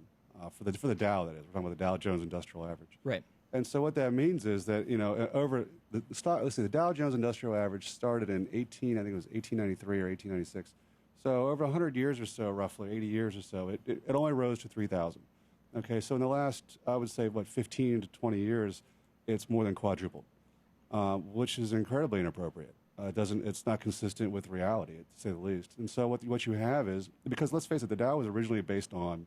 for the Dow. That is, we're talking about the Dow Jones Industrial Average. Right. And so what that means is that, over the stock, let's see, the Dow Jones Industrial Average started in 1893 or 1896. So over 100 years or so, roughly 80 years or so, it only rose to 3,000. Okay, so in the last, I would say, 15 to 20 years, it's more than quadrupled, which is incredibly inappropriate. It's not consistent with reality, to say the least. And so what you have is, because let's face it, the Dow was originally based on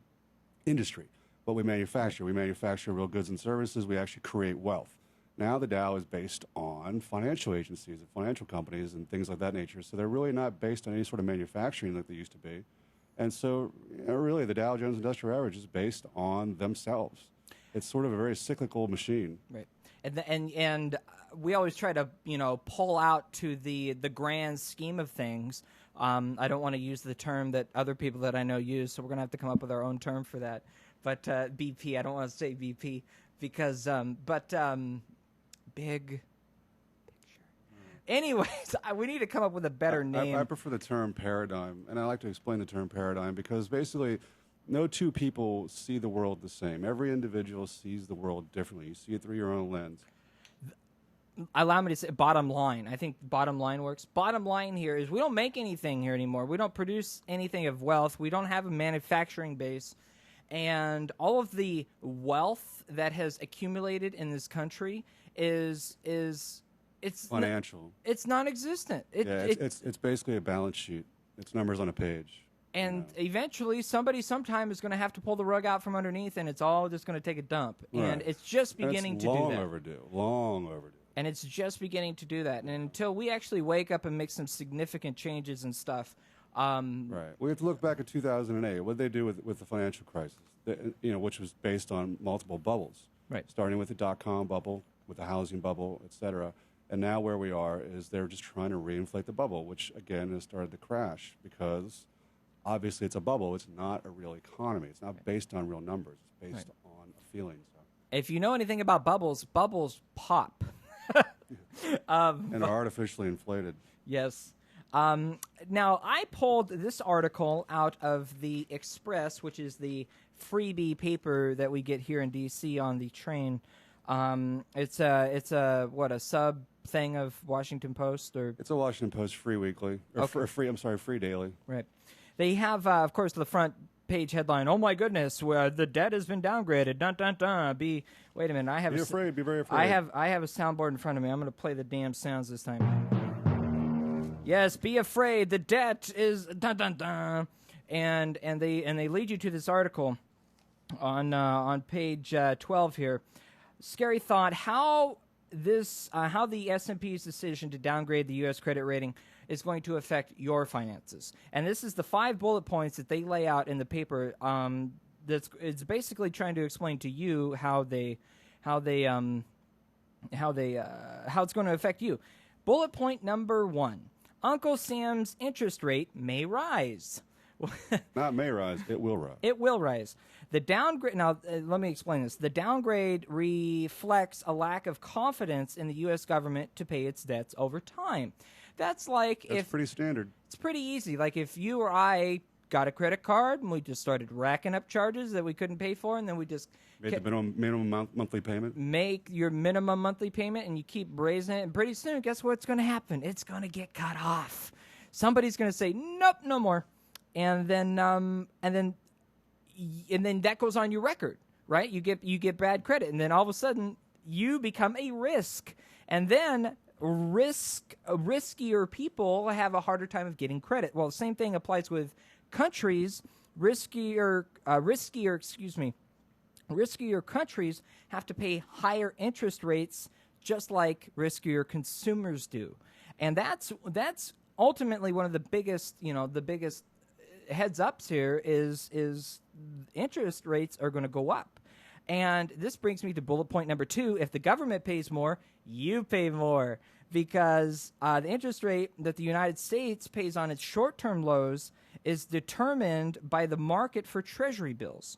industry. What we manufacture real goods and services. We actually create wealth. Now the Dow is based on financial agencies and financial companies and things like that nature. So they're really not based on any sort of manufacturing like they used to be. And so really the Dow Jones Industrial Average is based on themselves. It's sort of a very cyclical machine. Right. And we always try to, pull out to the grand scheme of things. I don't want to use the term that other people that I know use, so we're going to have to come up with our own term for that. But BP, I don't want to say BP because, big picture. Anyways, we need to come up with a better name. I prefer the term paradigm, and I like to explain the term paradigm because basically no two people see the world the same. Every individual sees the world differently. You see it through your own lens. Allow me to say bottom line. I think bottom line works. Bottom line here is we don't make anything here anymore. We don't produce anything of wealth. We don't have a manufacturing base. And all of the wealth that has accumulated in this country it's financial. It's non-existent. It's basically a balance sheet. It's numbers on a page. And eventually, somebody sometime is going to have to pull the rug out from underneath, and it's all just going to take a dump. Right. And it's just beginning to do that. Long overdue. And it's just beginning to do that. And until we actually wake up and make some significant changes and stuff. Right. We have to look back at 2008. What did they do with the financial crisis? Which was based on multiple bubbles. Right. Starting with the dot-com bubble, with the housing bubble, et cetera. And now where we are is they're just trying to reinflate the bubble, which, again, has started to crash because obviously it's a bubble. It's not a real economy. It's not based on real numbers. It's based on a feeling. So. If you know anything about bubbles pop. And are artificially inflated. Yes. Now, I pulled this article out of the Express, which is the freebie paper that we get here in D.C. on the train. It's a sub thing of Washington Post, or it's a Washington Post free weekly, or free daily. Right. They have, of course, the front page headline. Oh my goodness, the debt has been downgraded. Dun dun dun. Wait a minute. Be afraid. Be very afraid. I have a soundboard in front of me. I'm going to play the damn sounds this time. Yes, be afraid. The debt is dun dun dun, and they lead you to this article on page 12 here. Scary thought: how the S&P's decision to downgrade the U.S. credit rating is going to affect your finances. And this is the 5 bullet points that they lay out in the paper. It's basically trying to explain to you how it's going to affect you. Bullet point number 1. Uncle Sam's interest rate may rise. Not may rise, it will rise. It will rise. The downgrade. Now, let me explain this. The downgrade reflects a lack of confidence in the U.S. government to pay its debts over time. That's pretty standard. It's pretty easy. Like if you or I got a credit card and we just started racking up charges that we couldn't pay for, and then we just Made the minimum monthly payment. make your minimum monthly payment, and you keep raising it, and pretty soon, guess what's going to happen? It's going to get cut off. Somebody's going to say, "Nope, no more," and then that goes on your record, right? You get bad credit, and then all of a sudden you become a risk, and then riskier people have a harder time of getting credit. Well, the same thing applies with countries. Riskier countries have to pay higher interest rates, just like riskier consumers do, and that's ultimately one of the biggest heads ups here is interest rates are going to go up. And this brings me to bullet point number 2. If the government pays more, you pay more, because the interest rate that the United States pays on its short-term loans is determined by the market for Treasury bills.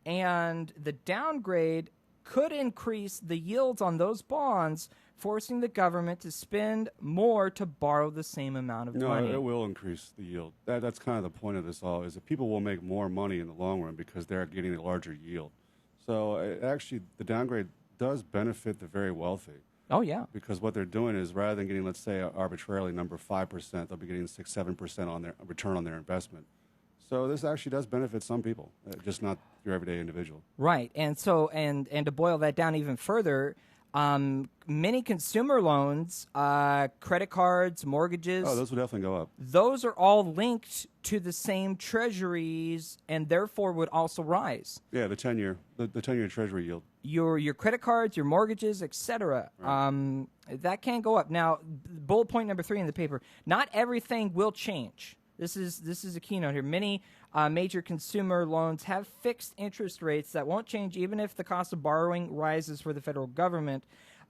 And the downgrade could increase the yields on those bonds, forcing the government to spend more to borrow the same amount of money. No, it will increase the yield. That's kind of the point of this all, is that people will make more money in the long run because they're getting a larger yield. So actually, the downgrade does benefit the very wealthy. Oh, yeah. Because what they're doing is, rather than getting, let's say, arbitrarily number 5%, they'll be getting 6-7% on their return on their investment. So this actually does benefit some people, just not your everyday individual. Right. And so, and to boil that down even further, many consumer loans, credit cards, mortgages. Oh, those will definitely go up. Those are all linked to the same treasuries and therefore would also rise. Yeah, the 10-year treasury yield. Your credit cards, your mortgages, etc. Right. That can go up. Now, bullet point number 3 in the paper, not everything will change. This is a keynote here. Many major consumer loans have fixed interest rates that won't change even if the cost of borrowing rises for the federal government.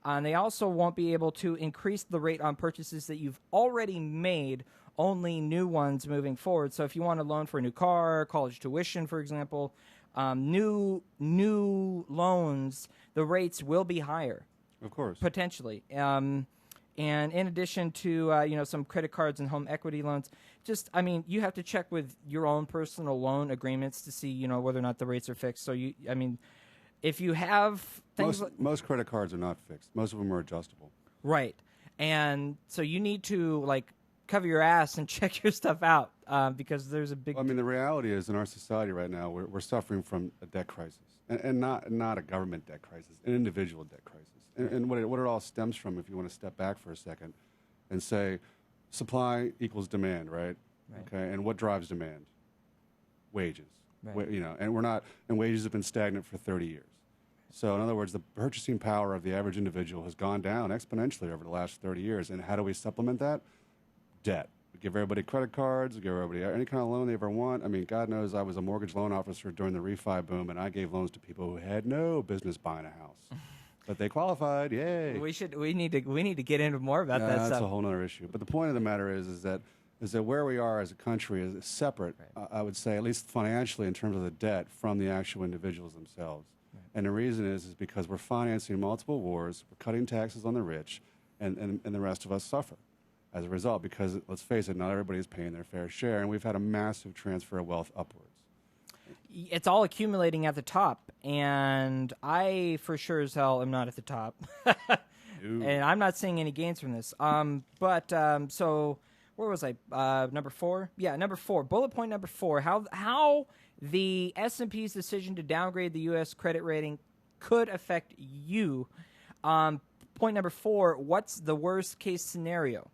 And they also won't be able to increase the rate on purchases that you've already made, only new ones moving forward. So if you want a loan for a new car, college tuition, for example, new loans, the rates will be higher. Of course. Potentially. And in addition to, some credit cards and home equity loans, you have to check with your own personal loan agreements to see, whether or not the rates are fixed. So, if you have things most credit cards are not fixed. Most of them are adjustable. Right. And so you need to, cover your ass and check your stuff out because there's a big... the reality is in our society right now, we're suffering from a debt crisis. And not a government debt crisis, an individual debt crisis. And what it all stems from, if you want to step back for a second and say, supply equals demand, right? Okay, and what drives demand? Wages. Right. And wages have been stagnant for 30 years. So in other words, the purchasing power of the average individual has gone down exponentially over the last 30 years. And how do we supplement that? Debt. We give everybody credit cards, we give everybody any kind of loan they ever want. God knows I was a mortgage loan officer during the refi boom, and I gave loans to people who had no business buying a house. But they qualified, yay! We need to get into more about that stuff. That's a whole other issue. But the point of the matter is that where we are as a country is separate. Right. I would say, at least financially, in terms of the debt, from the actual individuals themselves. Right. And the reason is because we're financing multiple wars, we're cutting taxes on the rich, and the rest of us suffer as a result. Because let's face it, not everybody is paying their fair share, and we've had a massive transfer of wealth upwards. It's all accumulating at the top, and I, for sure as hell, am not at the top. And I'm not seeing any gains from this. So where was I? Number 4? Yeah, number 4. Bullet point number 4. How the S&P's decision to downgrade the U.S. credit rating could affect you. Point number 4, what's the worst case scenario?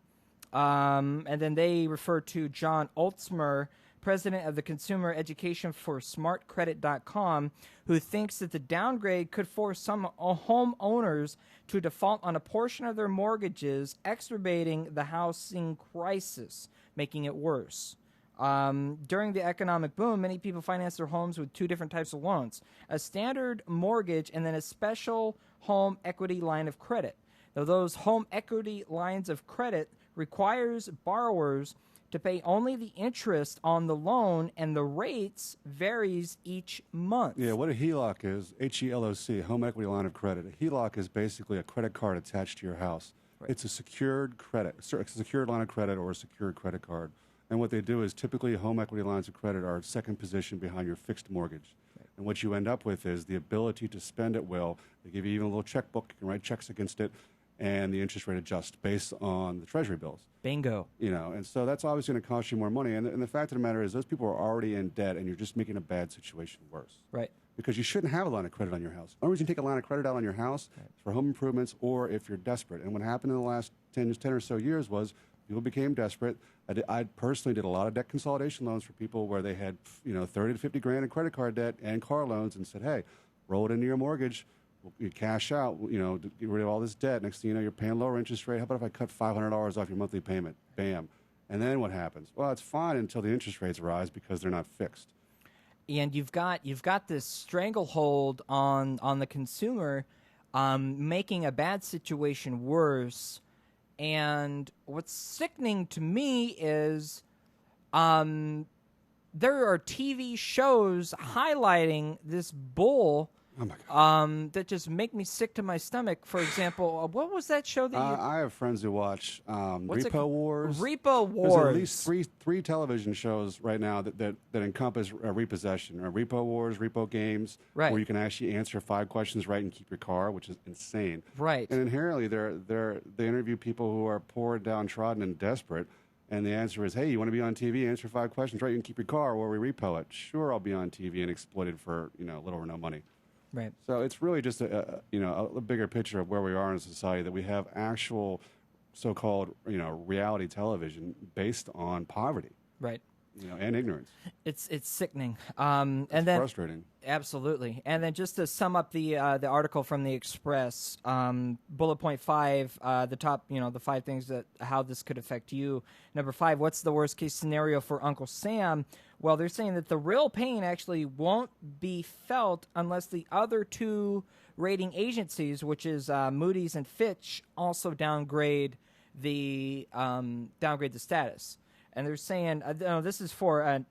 And then they refer to John Oldsmer, president of the Consumer Education for SmartCredit.com, who thinks that the downgrade could force some homeowners to default on a portion of their mortgages, exacerbating the housing crisis, making it worse. During the economic boom, many people financed their homes with 2 different types of loans, a standard mortgage and then a special home equity line of credit. Now, those home equity lines of credit requires borrowers to pay only the interest on the loan, and the rates varies each month. Yeah, what a HELOC is, HELOC, home equity line of credit. A HELOC is basically a credit card attached to your house. Right. It's a secured credit, a secured line of credit or a secured credit card And what they do is typically home equity lines of credit are second position behind your fixed mortgage. Right. And what you end up with is the ability to spend at will. They give you even a little checkbook. You can write checks against it, and the interest rate adjusts based on the Treasury bills. Bingo. You know, and so that's always going to cost you more money. And the fact of the matter is those people are already in debt, and you're just making a bad situation worse. Right. Because you shouldn't have a line of credit on your house. The only reason you take a line of credit out on your house is for home improvements or if you're desperate. And what happened in the last 10 or so years was people became desperate. I personally did a lot of debt consolidation loans for people where they had, 30 to 50 grand in credit card debt and car loans, and said, hey, roll it into your mortgage. You cash out, get rid of all this debt. Next thing you know, you're paying lower interest rate. How about if I cut $500 off your monthly payment? Bam. And then what happens? Well, it's fine until the interest rates rise because they're not fixed. And you've got this stranglehold on the consumer, making a bad situation worse. And what's sickening to me is there are TV shows highlighting this bull. Oh my God. That just make me sick to my stomach. For example, what was that show that you... I have friends who watch Repo Wars. Repo Wars. There's at least three television shows right now that encompass repossession. Repo Wars, Repo Games, right, where you can actually answer 5 questions right and keep your car, which is insane. Right. And inherently, they interview people who are poor, downtrodden, and desperate. And the answer is, hey, you want to be on TV? Answer 5 questions right, you can keep your car, or we repo it. Sure, I'll be on TV and exploited for little or no money. Right. So it's really just a bigger picture of where we are in society, that we have actual so-called reality television based on poverty. Right. And ignorance. It's sickening. It's and then frustrating. Absolutely. And then just to sum up the article from the Express, bullet point 5, the top, the 5 things that how this could affect you. Number 5, what's the worst case scenario for Uncle Sam? Well, they're saying that the real pain actually won't be felt unless the other 2 rating agencies, which is Moody's and Fitch, also downgrade the status. And they're saying, this is for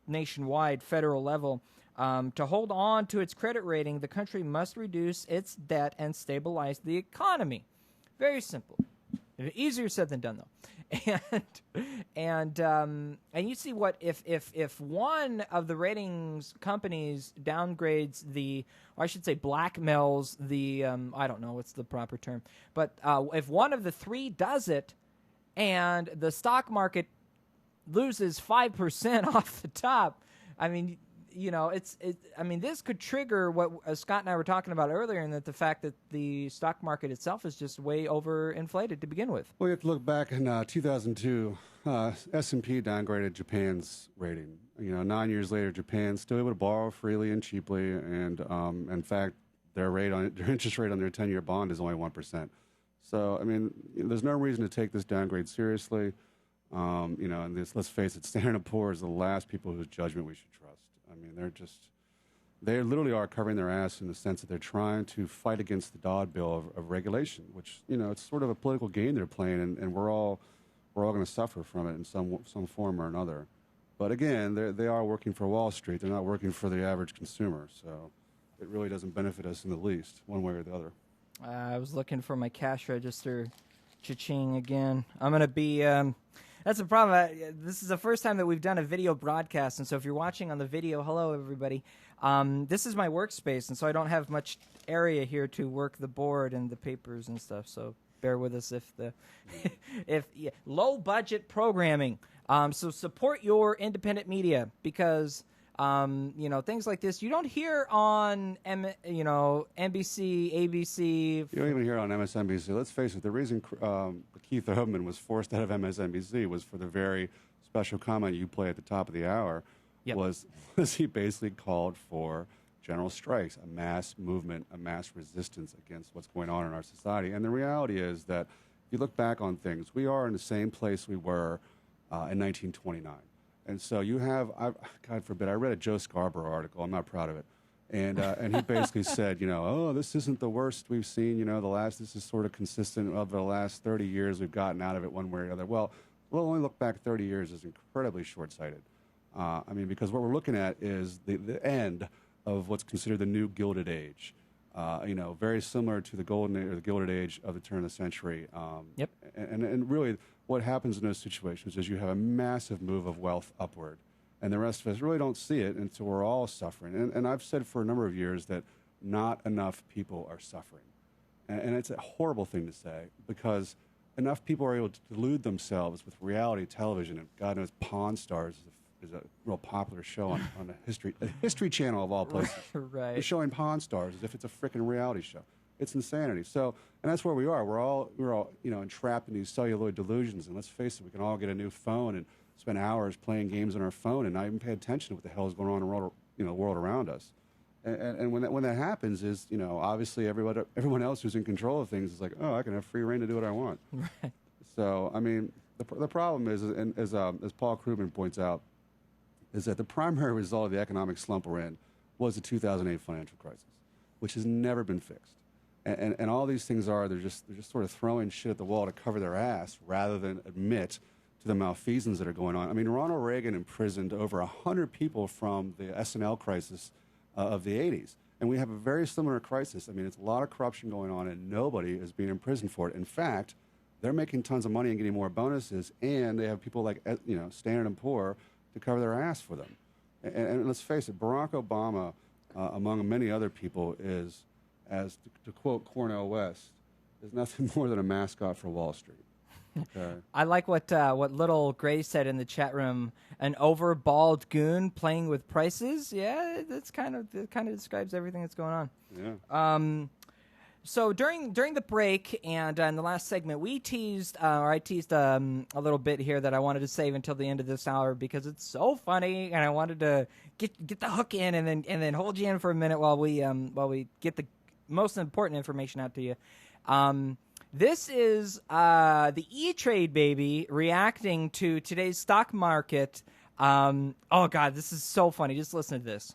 nationwide, federal level. To hold on to its credit rating, the country must reduce its debt and stabilize the economy. Very simple. Easier said than done, though. And you see what if one of the ratings companies downgrades blackmails the I don't know what's the proper term, but if one of the 3 does it, and the stock market loses 5% off the top, I mean, this could trigger what Scott and I were talking about earlier, and that the fact that the stock market itself is just way overinflated to begin with. Well, you have to look back in 2002. S&P downgraded Japan's rating. 9 years later, Japan's still able to borrow freely and cheaply, and in fact, their interest rate on their 10-year bond is only 1%. So, there's no reason to take this downgrade seriously. And let's face it, Standard & Poor's the last people whose judgment we should trust. They literally are covering their ass in the sense that they're trying to fight against the Dodd Bill of regulation, which, it's sort of a political game they're playing, and we're all going to suffer from it in some form or another. But again, they are working for Wall Street. They're not working for the average consumer. So it really doesn't benefit us in the least, one way or the other. I was looking for my cash register. Cha-ching again. I'm going to be... That's the problem. This is the first time that we've done a video broadcast, and so if you're watching on the video, hello, everybody. This is my workspace, and so I don't have much area here to work the board and the papers and stuff, so bear with us if low-budget programming. So support your independent media, because things like this you don't hear on NBC, ABC. You don't even hear it on MSNBC. Let's face it, the reason Keith Urban was forced out of MSNBC was for the very special comment you play at the top of the hour. Yep. Was he basically called for general strikes, a mass movement, a mass resistance against what's going on in our society. And the reality is that if you look back on things, we are in the same place we were in 1929. And so you have, God forbid, I read a Joe Scarborough article. I'm not proud of it. And he basically said, this isn't the worst we've seen. This is sort of consistent over the last 30 years. We've gotten out of it one way or the other. Well, we'll only look back 30 years is incredibly short-sighted. Because what we're looking at is the end of what's considered the new Gilded Age. very similar to the the Gilded Age of the turn of the century. Yep. And really, what happens in those situations is you have a massive move of wealth upward, and the rest of us really don't see it, and so we're all suffering. And I've said for a number of years that not enough people are suffering. And it's a horrible thing to say, because enough people are able to delude themselves with reality television, and God knows Pawn Stars is a real popular show on a history channel of all places. Right. They're showing Pawn Stars as if it's a freaking reality show. It's insanity. So, and that's where we are. We're all entrapped in these celluloid delusions. And let's face it, we can all get a new phone and spend hours playing games on our phone and not even pay attention to what the hell is going on in the world around us. And when that happens, is obviously everyone else who's in control of things is like, oh, I can have free reign to do what I want. Right. So I mean, the problem is, and as Paul Krugman points out, is that the primary result of the economic slump we're in was the 2008 financial crisis, which has never been fixed. And all these things they're just sort of throwing shit at the wall to cover their ass rather than admit to the malfeasance that are going on. I mean, Ronald Reagan imprisoned over 100 people from the S&L crisis of the 80s. And we have a very similar crisis. I mean, it's a lot of corruption going on, and nobody is being imprisoned for it. In fact, they're making tons of money and getting more bonuses, and they have people like Standard & Poor to cover their ass for them. And let's face it, Barack Obama, among many other people, is, as to quote Cornel West, is nothing more than a mascot for Wall Street. Okay. I like what Little Gray said in the chat room. An over-bald goon playing with prices. Yeah, that kind of describes everything that's going on. Yeah. So during the break and in the last segment, we teased, or I teased a little bit here that I wanted to save until the end of this hour because it's so funny, and I wanted to get the hook in and then hold you in for a minute while we get the most important information out to you. This is the E-Trade baby reacting to today's stock market. Oh God, this is so funny. Just listen to this.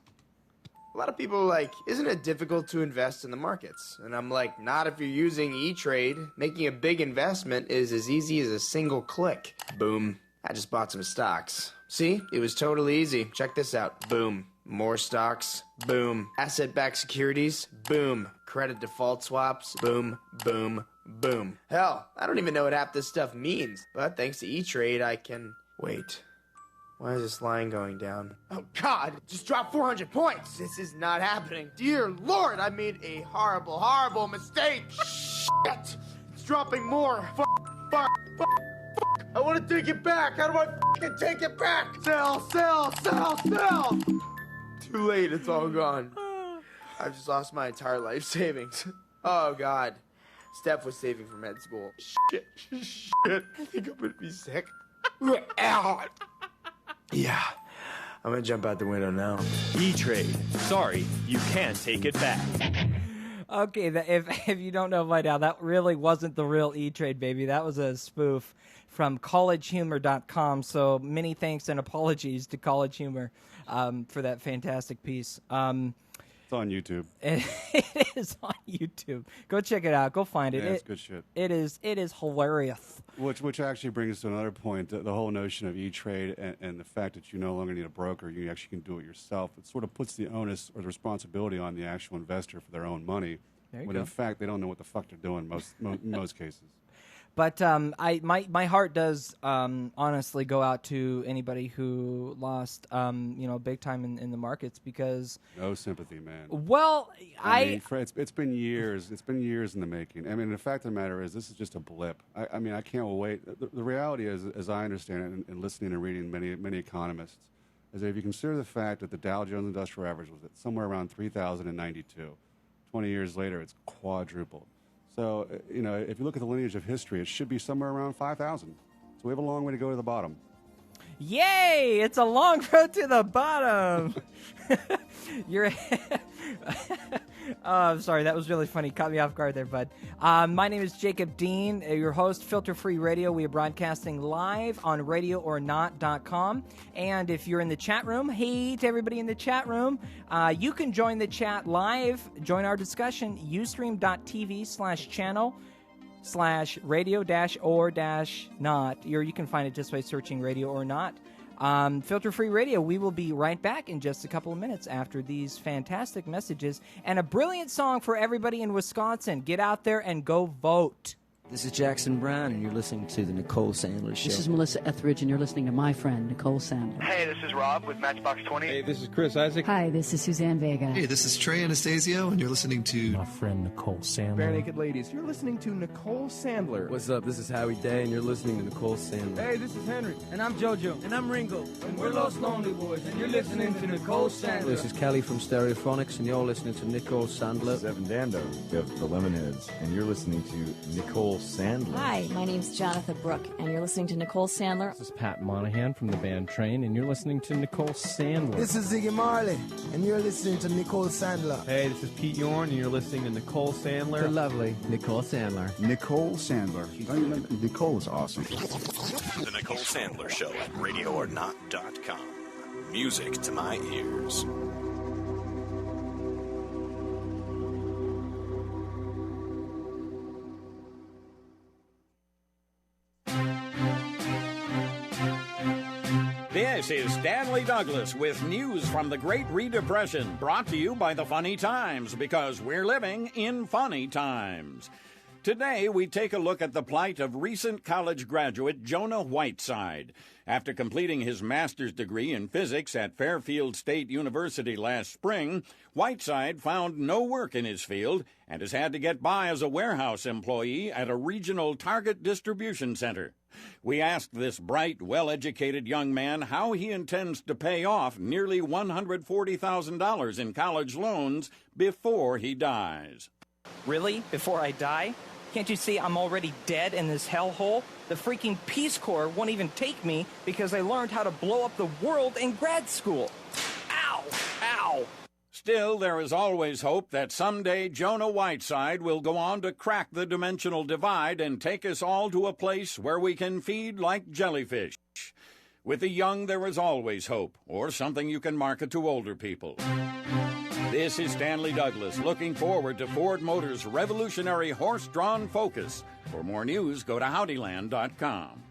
A lot of people are like, isn't it difficult to invest in the markets? And I'm like, not if you're using E-Trade. Making a big investment is as easy as a single click. Boom. I just bought some stocks. See? It was totally easy. Check this out. Boom. More stocks. Boom. Asset-backed securities. Boom. Credit default swaps. Boom. Boom. Boom. Hell, I don't even know what half this stuff means. But thanks to E-Trade, I can... Wait. Why is this line going down? Oh, God! It just dropped 400 points! This is not happening. Dear Lord, I made a horrible, horrible mistake! Shit! It's dropping more! Fuck! I want to take it back! How do I fucking take it back? Sell! Too late, it's all gone. I've just lost my entire life savings. Oh, God. Steph was saving for med school. Shit. I think I'm gonna be sick. Yeah, I'm gonna jump out the window now. E-Trade. Sorry, you can't take it back. Okay, if you don't know by now, that really wasn't the real E-Trade baby. That was a spoof from collegehumor.com. So many thanks and apologies to College Humor for that fantastic piece. It's on YouTube. It is on YouTube. Go check it out. Go find it. Yeah, it's good shit. It is hilarious. Which actually brings us to another point, the whole notion of E-Trade and the fact that you no longer need a broker, you actually can do it yourself. It sort of puts the onus or the responsibility on the actual investor for their own money, when in fact they don't know what the fuck they're doing in most cases. But my heart does honestly go out to anybody who lost big time in the markets, because no sympathy, man. Well, I mean, it's been years. It's been years in the making. I mean, the fact of the matter is, this is just a blip. I mean, I can't wait. The reality is, as I understand it, and listening and reading many economists, is that if you consider the fact that the Dow Jones Industrial Average was at somewhere around 3,092, 20 years later, it's quadrupled. So, if you look at the lineage of history, it should be somewhere around 5,000. So we have a long way to go to the bottom. Yay! It's a long road to the bottom. I'm sorry, that was really funny. Caught me off guard there, bud. My name is Jacob Dean, your host, Filter Free Radio. We are broadcasting live on radioornot.com. And if you're in the chat room, hey to everybody in the chat room, you can join the chat live, join our discussion, ustream.tv/channel/radio-or-not. You can find it just by searching Radio or Not. Filter Free Radio, we will be right back in just a couple of minutes after these fantastic messages and a brilliant song for everybody in Wisconsin. Get out there and go vote. This is Jackson Brown, and you're listening to The Nicole Sandler Show. This is Melissa Etheridge, and you're listening to my friend, Nicole Sandler. Hey, this is Rob with Matchbox 20. Hey, this is Chris Isaac. Hi, this is Suzanne Vega. Hey, this is Trey Anastasio, and you're listening to my friend Nicole Sandler. Bare Naked Ladies, you're listening to Nicole Sandler. What's up? This is Howie Day, and you're listening to Nicole Sandler. Hey, this is Henry. And I'm JoJo. And I'm Ringo. And we're Los Lonely Boys, and you're listening to Nicole Sandler. This is Kelly from Stereophonics, and you're listening to Nicole Sandler. This is Evan Dando of the Lemonheads, and you're listening to Nicole Sandler. Hi, my name's Jonathan Brooke, and you're listening to Nicole Sandler. This is Pat Monahan from the band Train, and you're listening to Nicole Sandler. This is Ziggy Marley, and you're listening to Nicole Sandler. Hey, this is Pete Yorn, and you're listening to Nicole Sandler. The lovely Nicole Sandler. Nicole Sandler. Nicole is awesome. The Nicole Sandler Show at RadioOrNot.com. Music to my ears. This is Stanley Douglas with news from the Great Redepression, brought to you by the Funny Times, because we're living in funny times. Today, we take a look at the plight of recent college graduate Jonah Whiteside. After completing his master's degree in physics at Fairfield State University last spring, Whiteside found no work in his field and has had to get by as a warehouse employee at a regional Target distribution center. We asked this bright, well-educated young man how he intends to pay off nearly $140,000 in college loans before he dies. Really? Before I die? Can't you see I'm already dead in this hellhole? The freaking Peace Corps won't even take me because I learned how to blow up the world in grad school. Ow! Ow! Still, there is always hope that someday Jonah Whiteside will go on to crack the dimensional divide and take us all to a place where we can feed like jellyfish. With the young, there is always hope, or something you can market to older people. This is Stanley Douglas, looking forward to Ford Motors' revolutionary horse-drawn Focus. For more news, go to howdyland.com.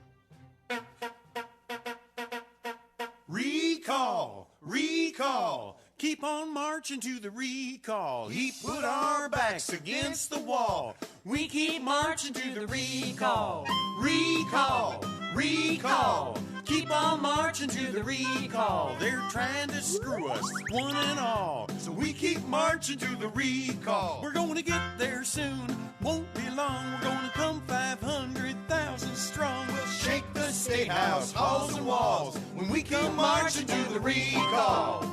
Recall! Recall! Keep on marching to the recall. He put our backs against the wall. We keep marching to the recall. Recall! Recall! Keep on marching to the recall. They're trying to screw us, one and all. So we keep marching to the recall. We're going to get there soon. Won't be long. We're going to come 500,000 strong. We'll shake the State House, halls and walls when we keep marching to the recall.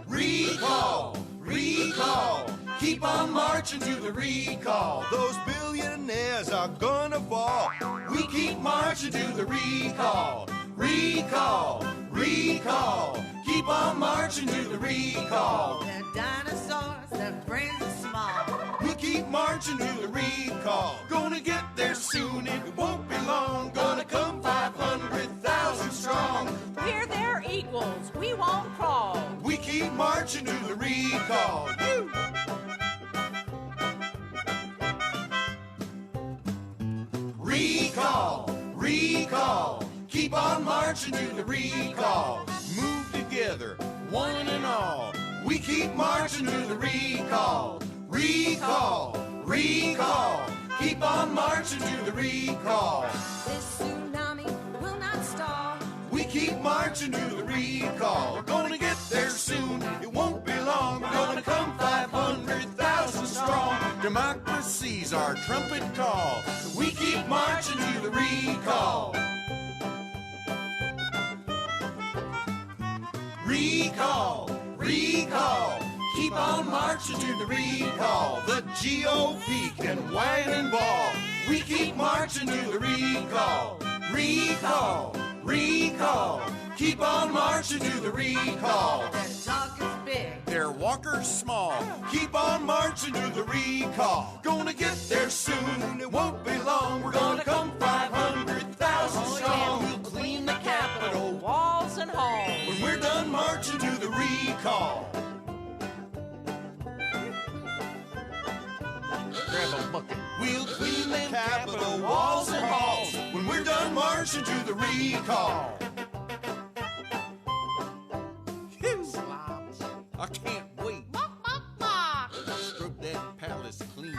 Recall! Recall! Keep on marching to the recall. Those billionaires are gonna fall. We keep marching to the recall. Recall! Recall! Keep on marching to the recall. They're dinosaurs, their brains are small. We keep marching to the recall. Gonna get there soon, it won't be long. Gonna come 500,000 strong. We're their equals, we won't crawl. We keep marching to the recall. Woo! Recall! Recall! Keep on marching to the recall. Move together, one and all. We keep marching to the recall. Recall! Recall! Keep on marching to the recall. This tsunami will not stall. We keep marching to the recall. We're gonna get there soon. It won't be long. We're gonna come 500,000 strong. Democracy's our trumpet call. So we keep marching to the recall. Recall, recall, keep on marching to the recall. The GOP can whine and ball. We keep marching to the recall. Recall, recall, keep on marching to the recall. Their talk is big, their walkers small. Keep on marching to the recall. Gonna get there soon, it won't be long. We're gonna come 500,000 strong. We'll clean the Capitol walls and halls. When we're done marching to the recall. Grab a bucket. We'll clean the Capitol walls and halls when we're marching to the recall. I can't wait. Stroke that palace clean.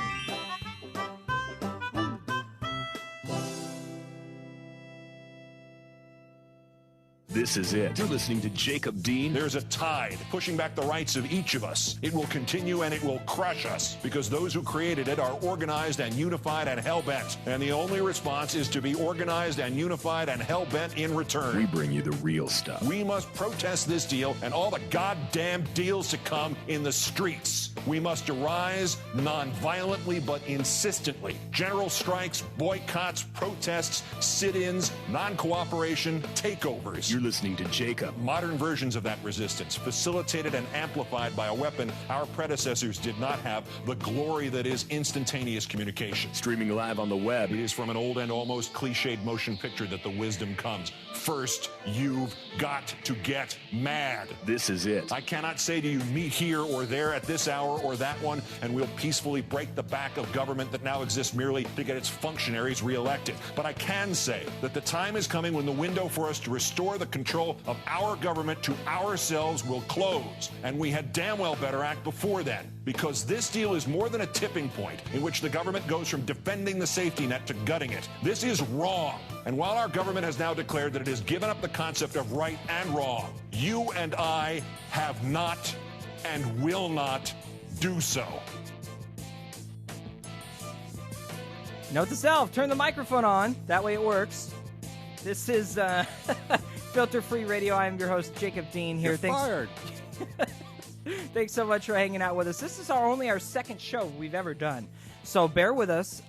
This is it. You're listening to Jacob Dean. There's a tide pushing back the rights of each of us. It will continue and it will crush us because those who created it are organized and unified and hell-bent. And the only response is to be organized and unified and hell-bent in return. We bring you the real stuff. We must protest this deal and all the goddamn deals to come in the streets. We must arise non-violently but insistently. General strikes, boycotts, protests, sit-ins, non-cooperation, takeovers. You're listening to Jacob. Modern versions of that resistance, facilitated and amplified by a weapon our predecessors did not have, the glory that is instantaneous communication. Streaming live on the web. It is from an old and almost cliched motion picture that the wisdom comes. First, you've got to get mad. This is it. I cannot say to you, meet here or there at this hour or that one, and we'll peacefully break the back of government that now exists merely to get its functionaries reelected. But I can say that the time is coming when the window for us to restore the control of our government to ourselves will close. And we had damn well better act before then, because this deal is more than a tipping point in which the government goes from defending the safety net to gutting it. This is wrong. And while our government has now declared that it has given up the concept of right and wrong, you and I have not and will not do so. Note to self, turn the microphone on. That way it works. This is Filter-Free Radio. I am your host, Jacob Dean here. You're fired. Thanks so much for hanging out with us. This is only our second show we've ever done. So bear with us.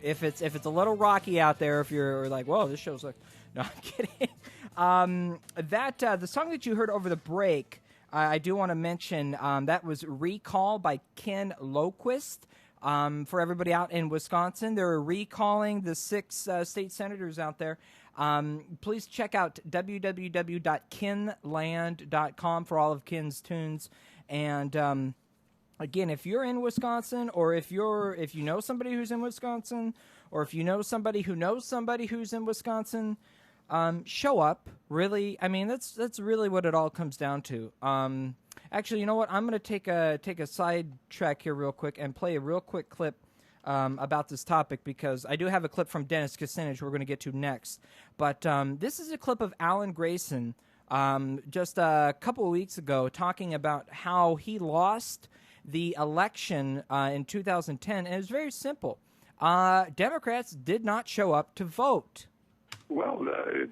If it's a little rocky out there, if you're like, whoa, this show's like... No, I'm kidding. The song that you heard over the break, I do want to mention, that was Recall by Ken Loquist. For everybody out in Wisconsin, they're recalling the 6 state senators out there. Please check out www.kenland.com for all of Ken's tunes. And again, if you're in Wisconsin, or if you know somebody who's in Wisconsin, or if you know somebody who knows somebody who's in Wisconsin, show up. Really, I mean, that's really what it all comes down to. Actually, you know what? I'm going to take a side track here real quick and play a real quick clip about this topic, because I do have a clip from Dennis Kucinich we're going to get to next. But this is a clip of Alan Grayson just a couple of weeks ago talking about how he lost the election in 2010, and it was very simple. Democrats did not show up to vote. Well,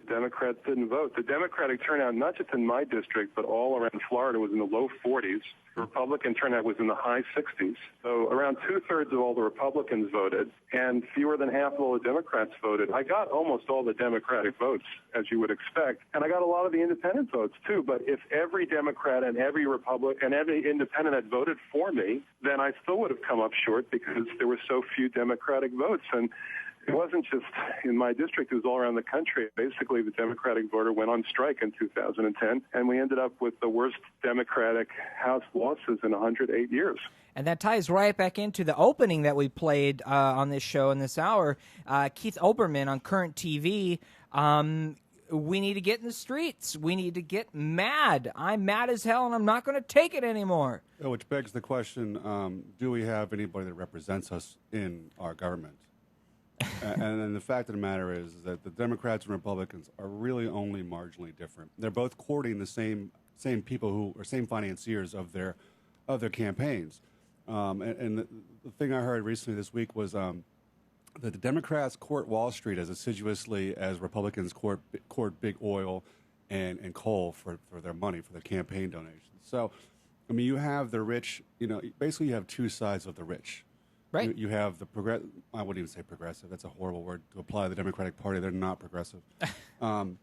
Democrats didn't vote. The Democratic turnout, not just in my district, but all around Florida, was in the low 40s. The Republican turnout was in the high 60s. So around two-thirds of all the Republicans voted, and fewer than half of all the Democrats voted. I got almost all the Democratic votes, as you would expect, and I got a lot of the independent votes, too. But if every Democrat and every Republican and every independent had voted for me, then I still would have come up short, because there were so few Democratic votes. And it wasn't just in my district, it was all around the country. Basically, the Democratic voter went on strike in 2010, and we ended up with the worst Democratic House losses in 108 years. And that ties right back into the opening that we played on this show in this hour. Keith Olbermann on Current TV. We need to get in the streets. We need to get mad. I'm mad as hell, and I'm not going to take it anymore. Which begs the question, do we have anybody that represents us in our government? And then the fact of the matter is that the Democrats and Republicans are really only marginally different. They're both courting the same people who are same financiers of their campaigns. And the thing I heard recently this week was that the Democrats court Wall Street as assiduously as Republicans court big oil and coal for their money, for their campaign donations. So, I mean, you have the rich. Basically, you have two sides of the rich. Right. You have the I wouldn't even say progressive. That's a horrible word to apply to the Democratic Party. They're not progressive. Wall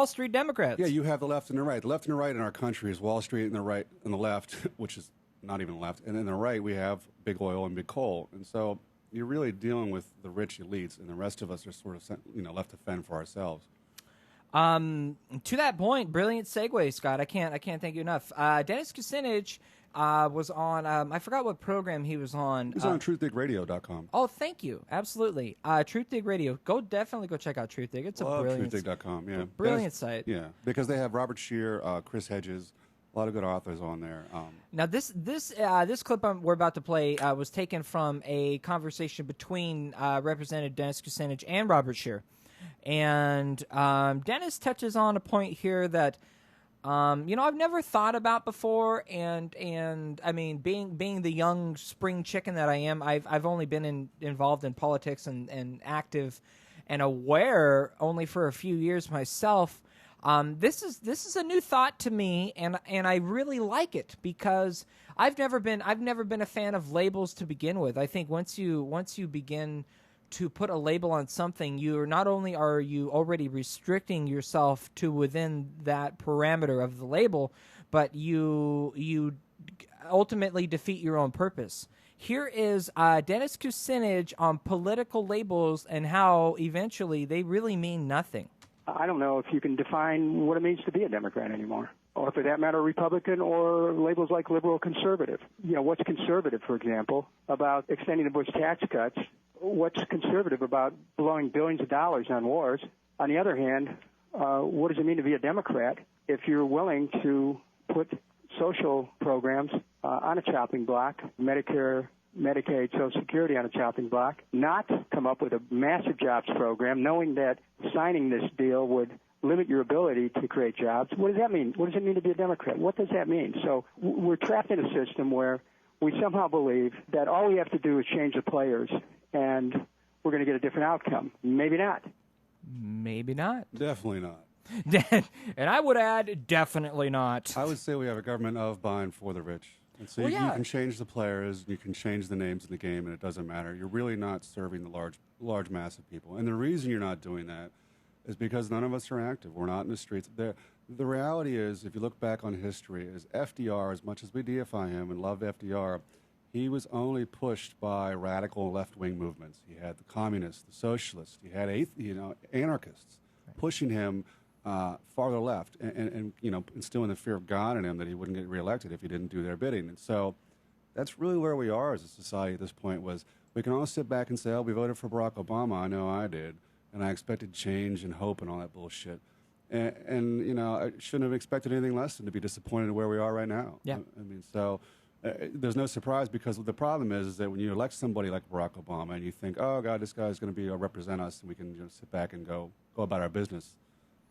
Street Democrats. Yeah, you have the left and the right. The left and the right in our country is Wall Street, and the right and the left, which is not even left. And then the right, we have big oil and big coal. And so you're really dealing with the rich elites, and the rest of us are sort of left to fend for ourselves. To that point, brilliant segue, Scott. I can't thank you enough. Dennis Kucinich was on, I forgot what program he was on. He's on TruthDigRadio.com. Oh, thank you. Absolutely. Truth Dig Radio. Definitely go check out Truth Dig. It's a brilliant TruthDig.com, yeah. Brilliant site. Yeah, because they have Robert Scheer, Chris Hedges, a lot of good authors on there. Now, this clip we're about to play was taken from a conversation between Representative Dennis Kucinich and Robert Scheer. And Dennis touches on a point here that I've never thought about before, and I mean, being the young spring chicken that I am, I've only been involved in politics and active and aware only for a few years myself. This is a new thought to me, and I really like it because I've never been a fan of labels to begin with. I think once you begin to put a label on something, you're not only are you already restricting yourself to within that parameter of the label, but you ultimately defeat your own purpose. Here is Dennis Kucinich on political labels and how eventually they really mean nothing. I don't know if you can define what it means to be a Democrat anymore, or for that matter, Republican, or labels like liberal, conservative. What's conservative, for example, about extending the Bush tax cuts? What's conservative about blowing billions of dollars on wars? On the other hand, what does it mean to be a Democrat if you're willing to put social programs on a chopping block, Medicare, Medicaid, Social Security on a chopping block, not come up with a massive jobs program, knowing that signing this deal would limit your ability to create jobs? What does that mean? What does it mean to be a Democrat? What does that mean? So we're trapped in a system where we somehow believe that all we have to do is change the players and we're going to get a different outcome. Maybe not. Maybe not. Definitely not. And I would add, definitely not. I would say we have a government of, by, and for the rich. And so you can change the players, you can change the names in the game, and it doesn't matter. You're really not serving the large mass of people. And the reason you're not doing that is because none of us are active. We're not in the streets. The reality is, if you look back on history, is FDR, as much as we deify him and love FDR, he was only pushed by radical left-wing movements. He had the communists, the socialists, he had anarchists pushing him farther left and instilling the fear of God in him that he wouldn't get reelected if he didn't do their bidding. And so that's really where we are as a society at this point. Was we can all sit back and say, oh, we voted for Barack Obama. I know I did. And I expected change and hope and all that bullshit. And I shouldn't have expected anything less than to be disappointed in where we are right now. Yeah. I mean, so there's no surprise, because the problem is that when you elect somebody like Barack Obama and you think, oh, God, this guy's going to represent us and we can sit back and go about our business,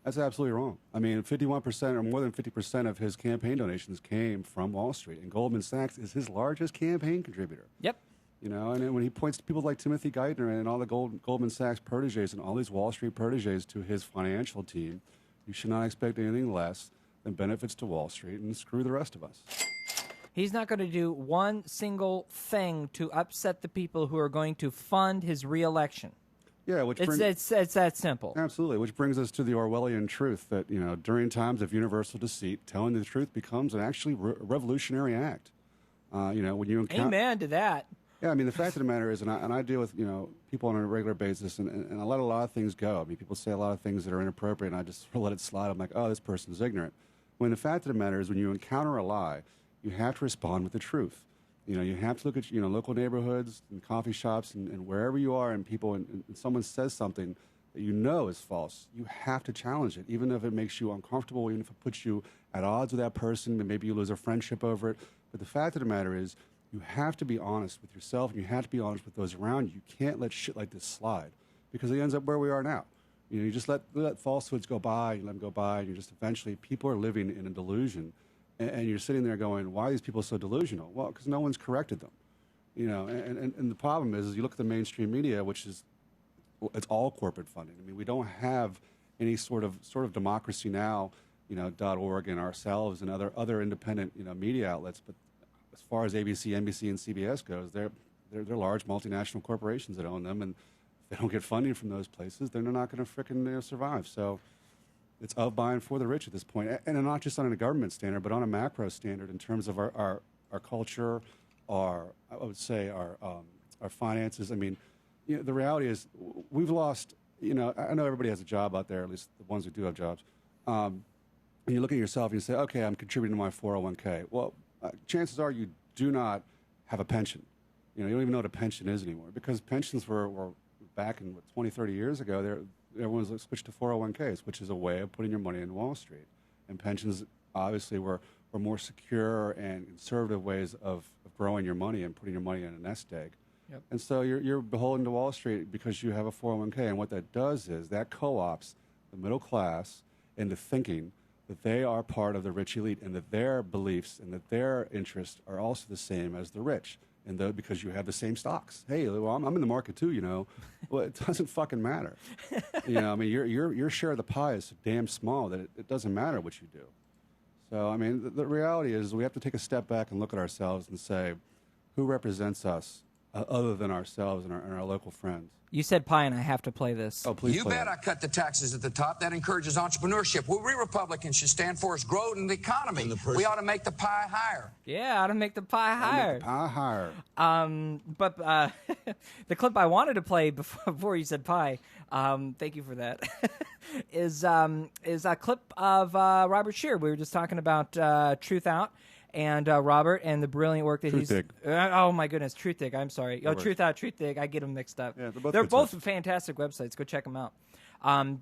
that's absolutely wrong. I mean, 51% or more than 50% of his campaign donations came from Wall Street, and Goldman Sachs is his largest campaign contributor. Yep. And when he points to people like Timothy Geithner and all the Goldman Sachs proteges and all these Wall Street proteges to his financial team, you should not expect anything less than benefits to Wall Street, and screw the rest of us. He's not going to do one single thing to upset the people who are going to fund his reelection. Yeah, it's that simple. Absolutely, which brings us to the Orwellian truth that during times of universal deceit, telling the truth becomes an actually revolutionary act. When you encounter, amen to that. Yeah, I mean, the fact of the matter is, and I deal with people on a regular basis, and I let a lot of things go. I mean, people say a lot of things that are inappropriate, and I just let it slide. I'm like, oh, this person's ignorant. When the fact of the matter is, when you encounter a lie, you have to respond with the truth. You have to look at local neighborhoods and coffee shops and wherever you are, and people, and someone says something that is false. You have to challenge it, even if it makes you uncomfortable, even if it puts you at odds with that person, and maybe you lose a friendship over it. But the fact of the matter is, you have to be honest with yourself, and you have to be honest with those around you. You can't let shit like this slide, because it ends up where we are now. You just let falsehoods go by, you let them go by, and you just eventually, people are living in a delusion. And you're sitting there going, why are these people so delusional? Well, because no one's corrected them. And the problem is you look at the mainstream media, which is, it's all corporate funding. I mean, we don't have any sort of democracy now, .org and ourselves and other independent, media outlets. But as far as ABC, NBC, and CBS goes, they're large multinational corporations that own them, and if they don't get funding from those places, then they're not going to frickin' survive. So it's of, by, and for the rich at this point, and not just on a government standard, but on a macro standard in terms of our culture, I would say our finances. I mean, the reality is we've lost. I know everybody has a job out there, at least the ones who do have jobs. And you look at yourself and you say, okay, I'm contributing to my 401k. Well, chances are you do not have a pension. You don't even know what a pension is anymore, because pensions were back in 20, 30 years ago, everyone was switched to 401ks, which is a way of putting your money in Wall Street. And pensions obviously were more secure and conservative ways of growing your money and putting your money in a nest egg. Yep. And so you're beholden to Wall Street because you have a 401k. And what that does is that co-ops the middle class into thinking that they are part of the rich elite and that their beliefs and that their interests are also the same as the rich. And because you have the same stocks. Hey, well, I'm in the market too, you know. Well, it doesn't fucking matter. You know, I mean, your share of the pie is so damn small that it doesn't matter what you do. So, I mean, the reality is we have to take a step back and look at ourselves and say, who represents us other than ourselves and our local friends? You said pie, and I have to play this. Oh, please. You bet I cut the taxes at the top. That encourages entrepreneurship. What we Republicans should stand for is growth in the economy. We ought to make the pie higher. Yeah, ought to make the pie higher. Make the pie higher. But the clip I wanted to play before you said pie, thank you for that, is a clip of Robert Scheer. We were just talking about Truth Out. And Robert and the brilliant work that he's... oh, my goodness. Truth Dig. I'm sorry. Oh, Truth Out, Truth Dig. I get them mixed up. Yeah, they're both fantastic websites. Go check them out.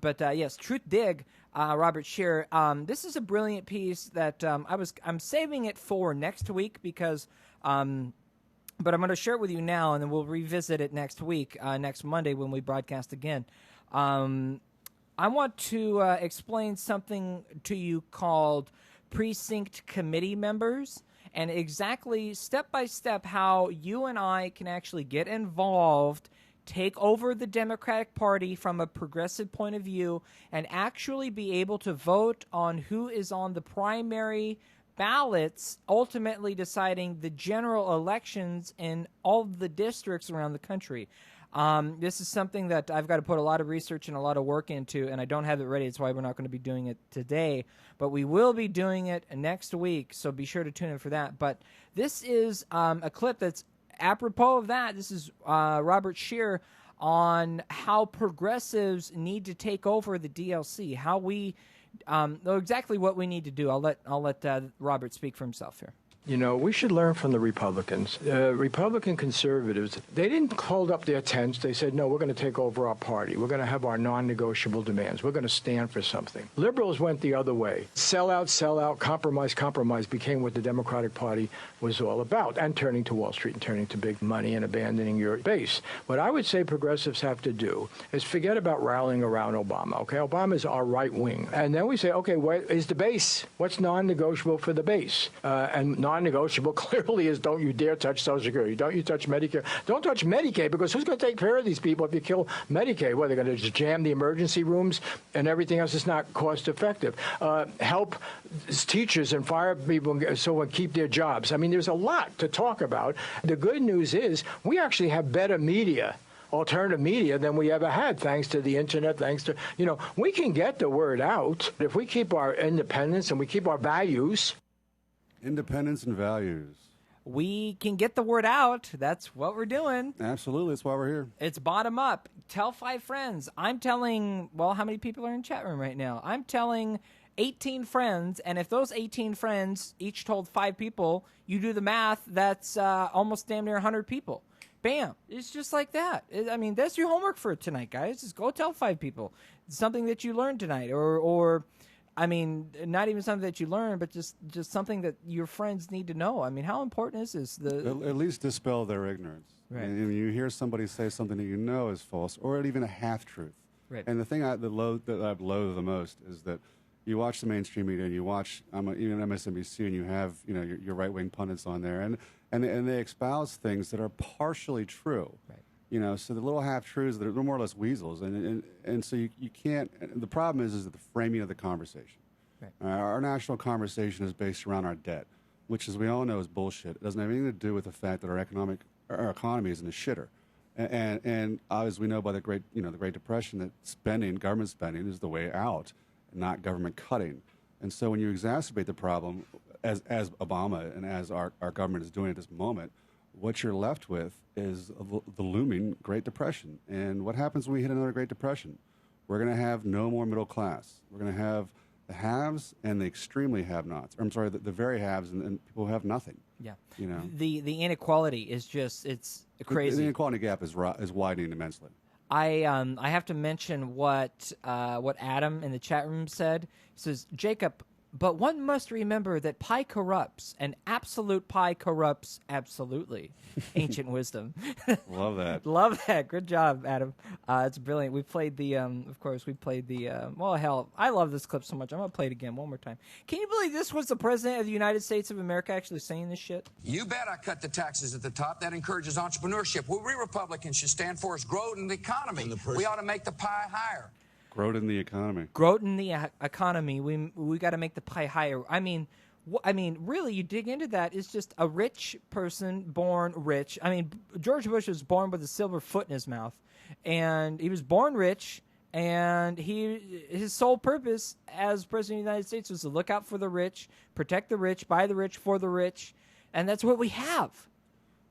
But yes, Truth Dig, Robert Scheer. This is a brilliant piece that I'm saving it for next week because... but I'm going to share it with you now, and then we'll revisit it next week, next Monday when we broadcast again. I want to explain something to you called... precinct committee members, and exactly step by step how you and I can actually get involved, take over the Democratic Party from a progressive point of view, and actually be able to vote on who is on the primary ballots, ultimately deciding the general elections in all of the districts around the country. This is something that I've got to put a lot of research and a lot of work into, and I don't have it ready. That's why we're not going to be doing it today. But we will be doing it next week, so be sure to tune in for that. But this is a clip that's apropos of that. This is Robert Scheer on how progressives need to take over the DLC, how we exactly what we need to do. I'll let Robert speak for himself here. You know, we should learn from the Republicans. Republican conservatives, they didn't hold up their tents. They said, no, we're going to take over our party. We're going to have our non-negotiable demands. We're going to stand for something. Liberals went the other way. Sell out, compromise became what the Democratic Party was all about, and turning to Wall Street and turning to big money and abandoning your base. What I would say progressives have to do is forget about rallying around Obama. Okay, Obama is our right wing. And then we say, okay, what is the base? What's non-negotiable for the base? And non-negotiable clearly is don't you dare touch Social Security. Don't you touch Medicare. Don't touch Medicaid, because who's going to take care of these people if you kill Medicaid? Well, they're going to just jam the emergency rooms and everything else is not cost effective. Help teachers and fire people so they keep their jobs. I mean, there's a lot to talk about. The good news is we actually have better media, alternative media, than we ever had, thanks to the internet, thanks to, we can get the word out if we keep our independence and we keep our values. Independence and values. We can get the word out. That's what we're doing. Absolutely. That's why we're here. It's bottom up. Tell 5 friends. I'm telling, well, how many people are in chat room right now? I'm telling 18 friends, and if those 18 friends each told 5 people, you do the math, that's almost damn near 100 people. Bam. It's just like that. I mean, that's your homework for tonight, guys. Just go tell 5 people something that you learned tonight, or I mean, not even something that you learned, but just something that your friends need to know. I mean, how important is this? At least dispel their ignorance. Right. And you hear somebody say something that you know is false, or even a half-truth. Right. And the thing that I loathe the most is that you watch the mainstream media and you watch even MSNBC, and you have your right-wing pundits on there, and they espouse things that are partially true. Right. So the little half-truths, they're more or less weasels, and so you can't. The problem is the framing of the conversation. Right. Our national conversation is based around our debt, which, as we all know, is bullshit. It doesn't have anything to do with the fact that our economy is in the shitter, and as we know by the Great Depression, that government spending, is the way out, not government cutting. And so when you exacerbate the problem, as Obama and as our government is doing at this moment, what you're left with is the looming Great Depression. And what happens when we hit another Great Depression? We're going to have no more middle class. We're going to have the haves and the extremely have-nots. I'm sorry, the very haves and people who have nothing. Yeah. You know, the inequality is just it's crazy. The inequality gap is widening immensely. I have to mention what Adam in the chat room said. He says, Jacob, but one must remember that pi corrupts, and absolute pi corrupts absolutely. Ancient wisdom. Love that. Love that. Good job, Adam. It's brilliant. We played the, well, hell, I love this clip so much. I'm going to play it again one more time. Can you believe this was the President of the United States of America actually saying this shit? You bet I cut the taxes at the top. That encourages entrepreneurship. What we Republicans should stand for is growth in the economy. We ought to make the pie higher. Growth in the economy. Growth in the economy. We got to make the pie higher. I mean, really, you dig into that. It's just a rich person born rich. I mean, George Bush was born with a silver foot in his mouth, and he was born rich. And his sole purpose as president of the United States was to look out for the rich, protect the rich, by the rich, for the rich, and that's what we have.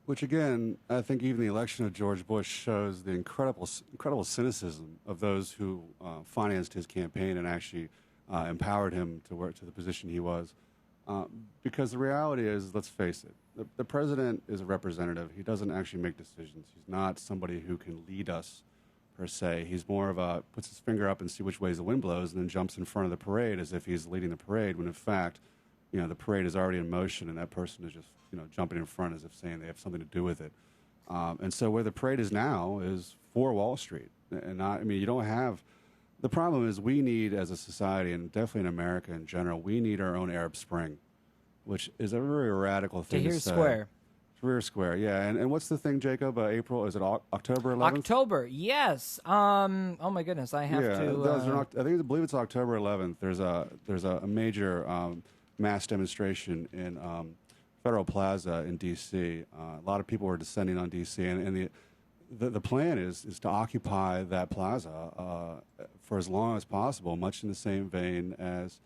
Which, again, I think even the election of George Bush shows the incredible cynicism of those who financed his campaign and actually empowered him to work to the position he was. Because the reality is, let's face it, the president is a representative. He doesn't actually make decisions. He's not somebody who can lead us, per se. He's more of a puts his finger up and see which ways the wind blows and then jumps in front of the parade as if he's leading the parade, when in fact, you know, the parade is already in motion and that person is just, you know, jumping in front as if saying they have something to do with it. And so where the parade is now is for Wall Street. And not, I mean, you don't have, the problem is we need as a society, and definitely in America in general, we need our own Arab Spring, which is a very radical thing to say. Square. Tahrir Square, yeah. And what's the thing, Jacob? April, is it October 11th? October, yes. Oh my goodness, I have to. I believe it's October 11th. There's a major mass demonstration in Federal Plaza in D.C. A lot of people are descending on D.C. and the plan is to occupy that plaza for as long as possible, much in the same vein as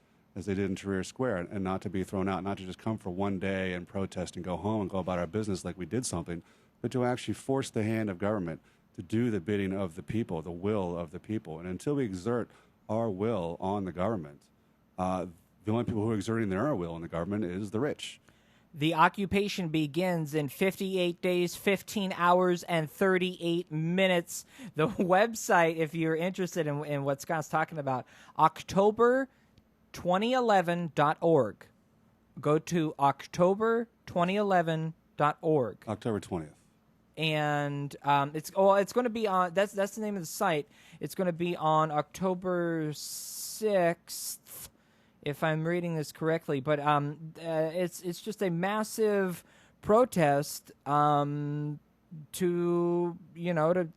they did in Tahrir Square, and not to be thrown out, not to just come for one day and protest and go home and go about our business like we did something, but to actually force the hand of government to do the bidding of the people, the will of the people. And until we exert our will on the government, the only people who are exerting their will on the government is the rich. The occupation begins in 58 days, 15 hours, and 38 minutes. The website, if you're interested in what Scott's talking about, October2011.org. Go to October2011.org. October 20th. And it's going to be on. That's the name of the site. It's going to be on October 6th. If I'm reading this correctly, but it's just a massive protest to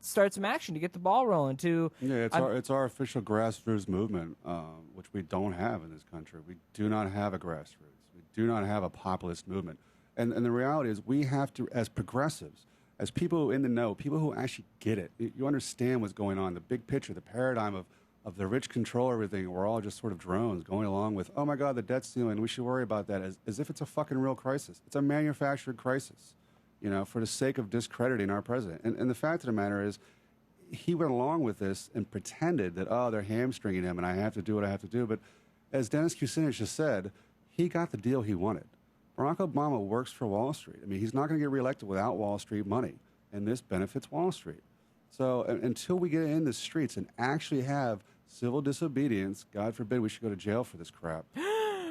start some action, to get the ball rolling. It's our official grassroots movement, which we don't have in this country. We do not have a grassroots. We do not have a populist movement, and the reality is we have to, as progressives, as people in the know, people who actually get it. You understand what's going on, the big picture, the paradigm of the rich control everything. We're all just sort of drones going along with, oh my God, the debt ceiling, we should worry about that, as if it's a fucking real crisis. It's a manufactured crisis, for the sake of discrediting our president. And the fact of the matter is, he went along with this and pretended that, they're hamstringing him and I have to do what I have to do. But as Dennis Kucinich just said, he got the deal he wanted. Barack Obama works for Wall Street. I mean, he's not going to get reelected without Wall Street money, and this benefits Wall Street. So until we get in the streets and actually have civil disobedience, God forbid we should go to jail for this crap,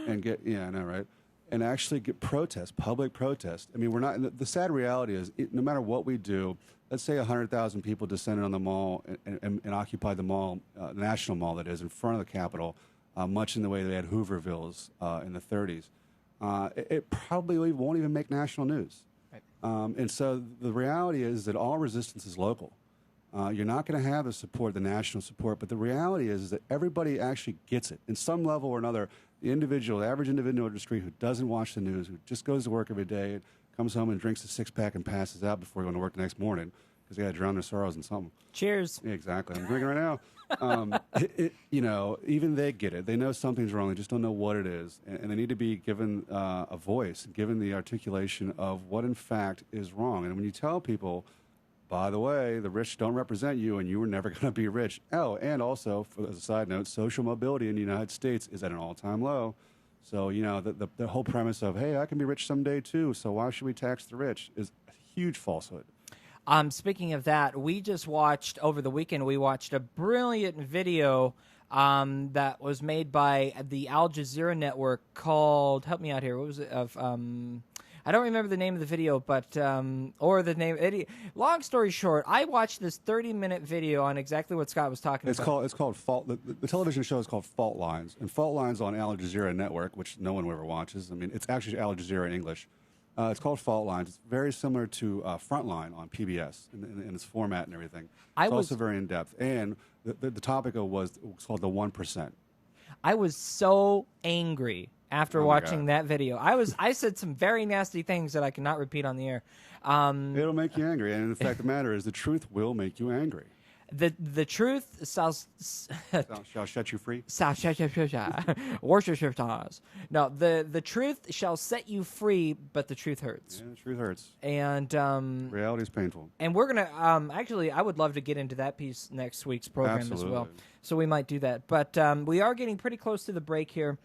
and get, I know, right? And actually get protest, public protest. I mean, we're not, the sad reality is, no matter what we do, let's say 100,000 people descended on the mall and occupied the mall, the National Mall that is, in front of the Capitol, much in the way they had Hoovervilles in the 30s. It probably won't even make national news. Right. And so the reality is that all resistance is local. You're not going to have the national support, but the reality is that everybody actually gets it. In some level or another, the average individual in the street who doesn't watch the news, who just goes to work every day, and comes home and drinks a six-pack and passes out before going to work the next morning because they got to drown their sorrows in something. Cheers. Yeah, exactly. I'm drinking right now. Even they get it. They know something's wrong. They just don't know what it is. And they need to be given a voice, given the articulation of what, in fact, is wrong. And when you tell people by the way, the rich don't represent you, and you were never going to be rich. Oh, and also, as a side note, social mobility in the United States is at an all-time low. So, you know, the whole premise of, hey, I can be rich someday too, so why should we tax the rich, is a huge falsehood. Speaking of that, we just watched, over the weekend, we watched a brilliant video that was made by the Al Jazeera network called, help me out here, what was it, I don't remember the name of the video, but or the name. Long story short, I watched this 30-minute video on exactly what Scott was talking about. It's called Fault. The television show is called Fault Lines, and Fault Lines on Al Jazeera network, which no one ever watches. I mean, it's actually Al Jazeera in English. It's called Fault Lines. It's very similar to Frontline on PBS in its format and everything. It's also very in depth, and the topic was called the 1%. I was so angry after watching that video. I said some very nasty things that I cannot repeat on the air. It'll make you angry, and the fact of the matter is, the truth will make you angry. The truth shall set you free. No, the truth shall set you free, but the truth hurts. Yeah, the truth hurts. And reality is painful. And we're gonna actually, I would love to get into that piece next week's program as well. So we might do that. But we are getting pretty close to the break here.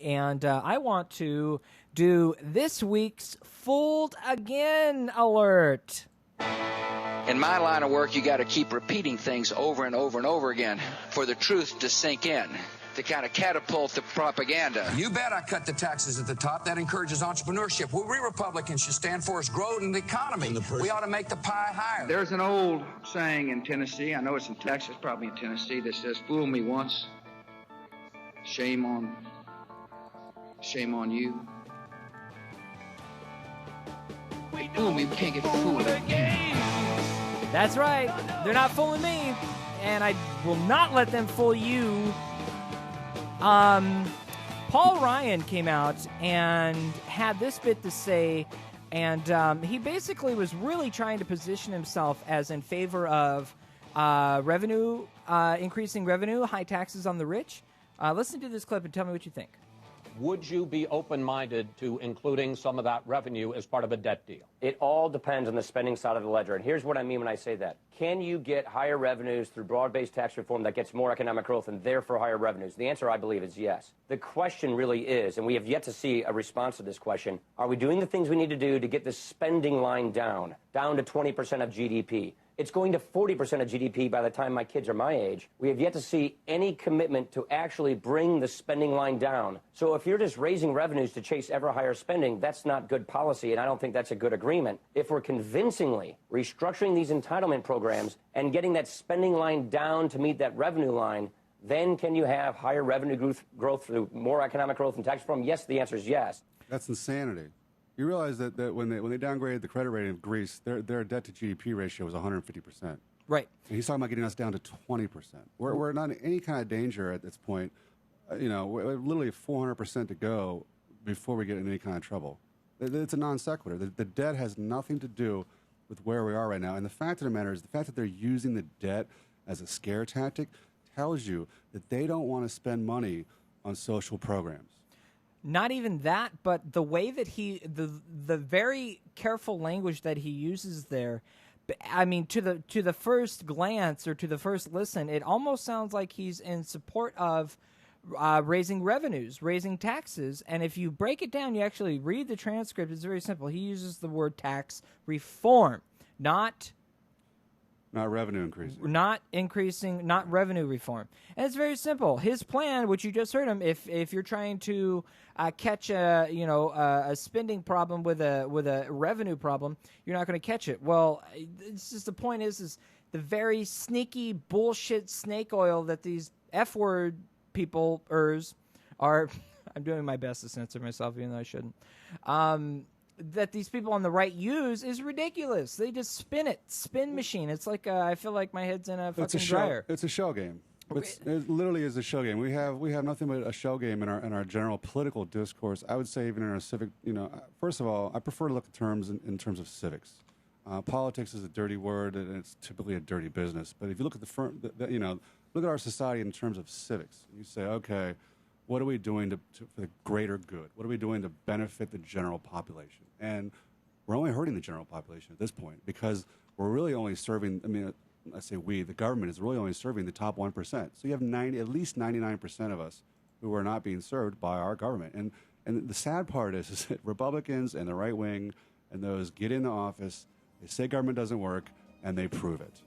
And I want to do this week's Fooled Again alert. In my line of work, you got to keep repeating things over and over and over again for the truth to sink in, to kind of catapult the propaganda. You bet I cut the taxes at the top. That encourages entrepreneurship. What we Republicans should stand for is growth in the economy. We ought to make the pie higher. There's an old saying in Tennessee, I know it's in Texas, probably in Tennessee, that says, fool me once, shame on you. Fool me, we can't get fooled again. That's right. They're not fooling me, and I will not let them fool you. Paul Ryan came out and had this bit to say, and he basically was really trying to position himself as in favor of revenue, increasing revenue, high taxes on the rich. Listen to this clip and tell me what you think. Would you be open-minded to including some of that revenue as part of a debt deal? It all depends on the spending side of the ledger. And here's what I mean when I say that. Can you get higher revenues through broad-based tax reform that gets more economic growth and therefore higher revenues? The answer, I believe, is yes. The question really is, and we have yet to see a response to this question, are we doing the things we need to do to get the spending line down to 20% of GDP? It's going to 40% of GDP by the time my kids are my age. We have yet to see any commitment to actually bring the spending line down. So if you're just raising revenues to chase ever higher spending, that's not good policy, and I don't think that's a good agreement. If we're convincingly restructuring these entitlement programs and getting that spending line down to meet that revenue line, then can you have higher revenue growth through more economic growth and tax reform? Yes, the answer is yes. That's insanity. You realize that when they downgraded the credit rating of Greece, their debt to GDP ratio was 150%. Right. And he's talking about getting us down to 20%. We're not in any kind of danger at this point. We're literally 400% to go before we get in any kind of trouble. It's a non sequitur. The debt has nothing to do with where we are right now. And the fact of the matter is, the fact that they're using the debt as a scare tactic tells you that they don't want to spend money on social programs. Not even that, but the way that the very careful language that he uses there, I mean, to the first glance or to the first listen, it almost sounds like he's in support of raising revenues, raising taxes. And if you break it down, you actually read the transcript, it's very simple. He uses the word tax reform, not revenue increasing. Not increasing, not revenue reform. And it's very simple. His plan, which you just heard him, if you're trying to catch a spending problem with a revenue problem, you're not going to catch it. Well, it's just the point is the very sneaky bullshit snake oil that these F-word people are. I'm doing my best to censor myself, even though I shouldn't. That these people on the right use is ridiculous. They just spin machine. It's like I feel like my head's in a fucking dryer. It's a shell game. It literally is a show game. We have nothing but a show game in our general political discourse. I would say even in our civic. First of all, I prefer to look at terms in terms of civics. Politics is a dirty word, and it's typically a dirty business. But if you look at look at our society in terms of civics, you say, okay, what are we doing for the greater good? What are we doing to benefit the general population? And we're only hurting the general population at this point because we're really only serving, I mean, I say we, the government is really only serving the top 1%. So you have at least 99% of us who are not being served by our government. And the sad part is that Republicans and the right wing and those get into office, they say government doesn't work, and they prove it.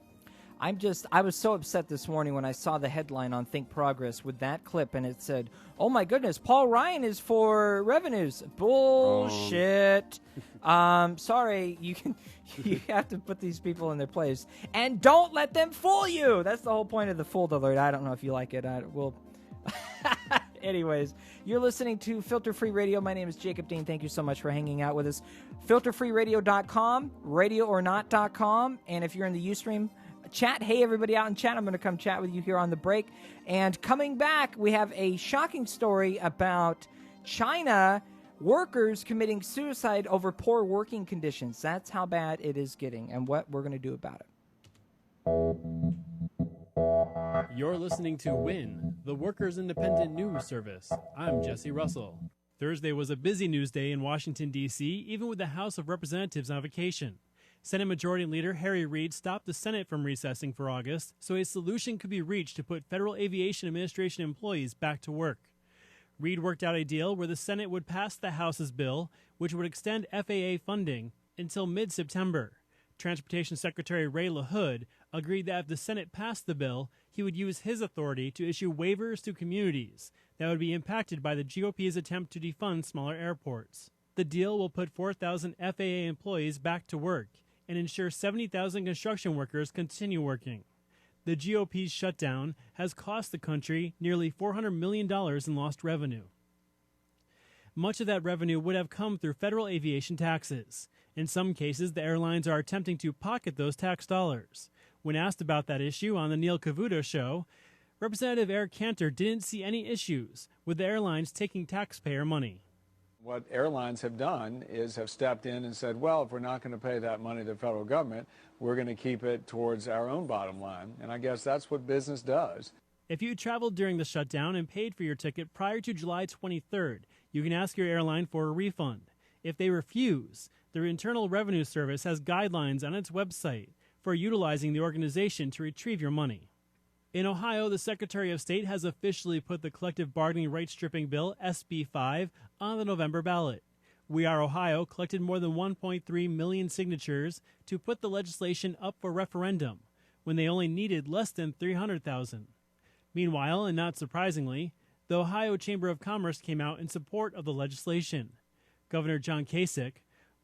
I was so upset this morning when I saw the headline on Think Progress with that clip, and it said, "Oh my goodness, Paul Ryan is for revenues." Bullshit. Sorry, you have to put these people in their place, and don't let them fool you. That's the whole point of the fooled alert. I don't know if you like it. Anyways, you're listening to Filter Free Radio. My name is Jacob Dean. Thank you so much for hanging out with us. FilterFreeRadio.com, RadioOrNot.com, and if you're in the Ustream chat, hey everybody out in chat, I'm going to come chat with you here on the break. And coming back, we have a shocking story about China workers committing suicide over poor working conditions. That's how bad it is getting, and what we're going to do about it. You're listening to WIN, the Workers' Independent News Service. I'm Jesse Russell. Thursday was a busy news day in Washington, D.C., even with the House of Representatives on vacation. Senate Majority Leader Harry Reid stopped the Senate from recessing for August so a solution could be reached to put Federal Aviation Administration employees back to work. Reid worked out a deal where the Senate would pass the House's bill, which would extend FAA funding until mid-September. Transportation Secretary Ray LaHood agreed that if the Senate passed the bill, he would use his authority to issue waivers to communities that would be impacted by the GOP's attempt to defund smaller airports. The deal will put 4,000 FAA employees back to work and ensure 70,000 construction workers continue working. The GOP's shutdown has cost the country nearly $400 million in lost revenue. Much of that revenue would have come through federal aviation taxes. In some cases, the airlines are attempting to pocket those tax dollars. When asked about that issue on the Neil Cavuto show, Representative Eric Cantor didn't see any issues with the airlines taking taxpayer money. What airlines have done is have stepped in and said, well, if we're not going to pay that money to the federal government, we're going to keep it towards our own bottom line. And I guess that's what business does. If you traveled during the shutdown and paid for your ticket prior to July 23rd, you can ask your airline for a refund. If they refuse, the Internal Revenue Service has guidelines on its website for utilizing the organization to retrieve your money. In Ohio, the Secretary of State has officially put the collective bargaining rights stripping bill, SB 5, on the November ballot. We Are Ohio collected more than 1.3 million signatures to put the legislation up for referendum, when they only needed less than 300,000. Meanwhile, and not surprisingly, the Ohio Chamber of Commerce came out in support of the legislation. Governor John Kasich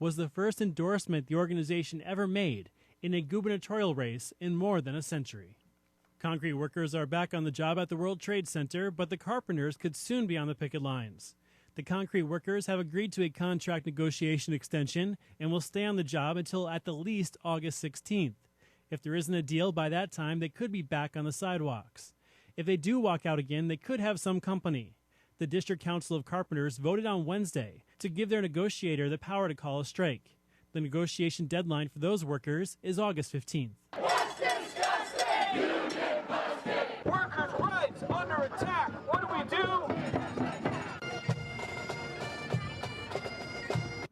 was the first endorsement the organization ever made in a gubernatorial race in more than a century. Concrete workers are back on the job at the World Trade Center, but the carpenters could soon be on the picket lines. The concrete workers have agreed to a contract negotiation extension and will stay on the job until at the least August 16th. If there isn't a deal by that time, they could be back on the sidewalks. If they do walk out again, they could have some company. The District Council of Carpenters voted on Wednesday to give their negotiator the power to call a strike. The negotiation deadline for those workers is August 15th. Workers' rights under attack. What do we do?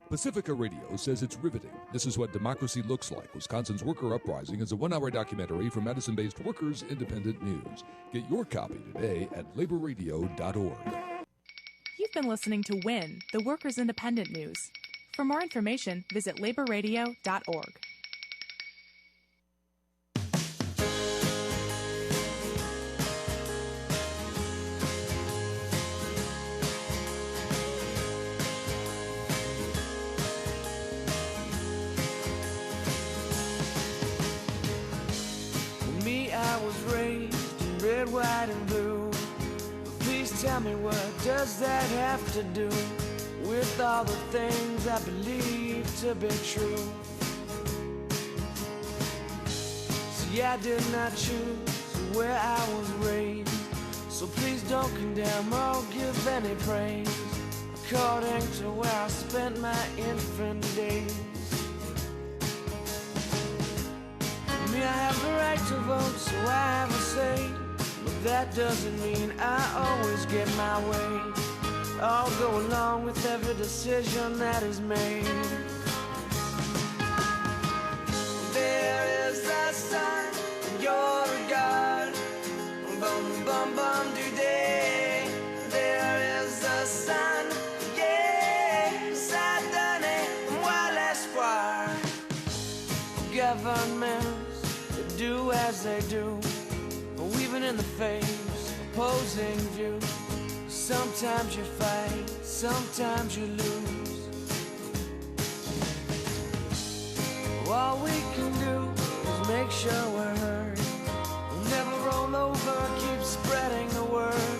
Pacifica Radio says it's riveting. This is what democracy looks like. Wisconsin's Worker Uprising is a one-hour documentary from Madison-based Workers Independent News. Get your copy today at laborradio.org. You've been listening to WIN, the Workers Independent News. For more information, visit laborradio.org. White and blue. Please tell me, what does that have to do with all the things I believe to be true? See, I did not choose where I was raised, so please don't condemn or give any praise according to where I spent my infant days. For me, I have the right to vote, so I have a say. But that doesn't mean I always get my way. I'll go along with every decision that is made. There governments that do as they do, weaving in the face, opposing view. Sometimes you fight, sometimes you lose. All we can do is make sure we're heard. We'll never roll over, keep spreading the word.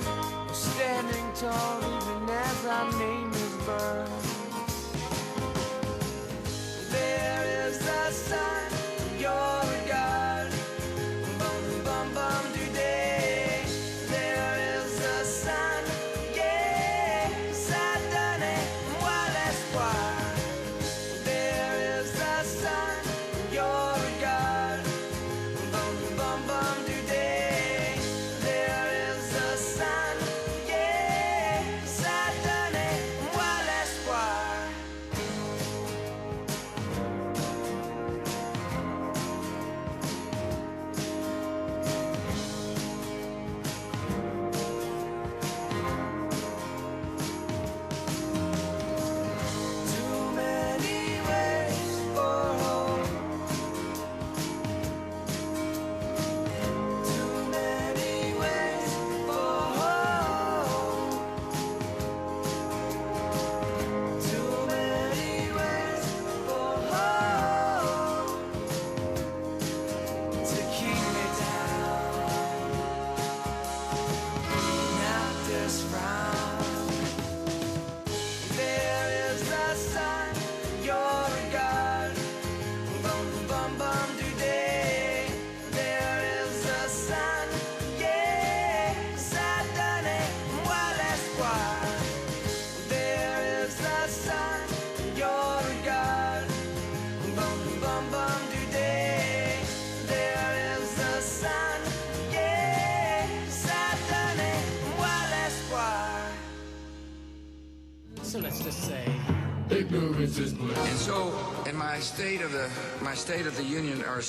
We're standing tall even as our name is burned. There is the sun, you're a god. Bum bum bum today. There is the sun, yeah. Ça donne moi l'espoir. There is the sun, you're a god. Bum bum bum today. There is the sun, yeah. Ça donne moi l'espoir. Too many ways for hope. Too many ways for hope. Too many ways for hope to keep me down. Not this round. There is the sun, you're a god. Bum bum bum today. There is the sun, yeah. Ça donne moi l'espoir. There is the sun, you're a god. Bum bum bum today. There is the sun, yeah. Ça donne moi l'espoir. So let's just say Ignorance is bliss. And so, in my state of the union, or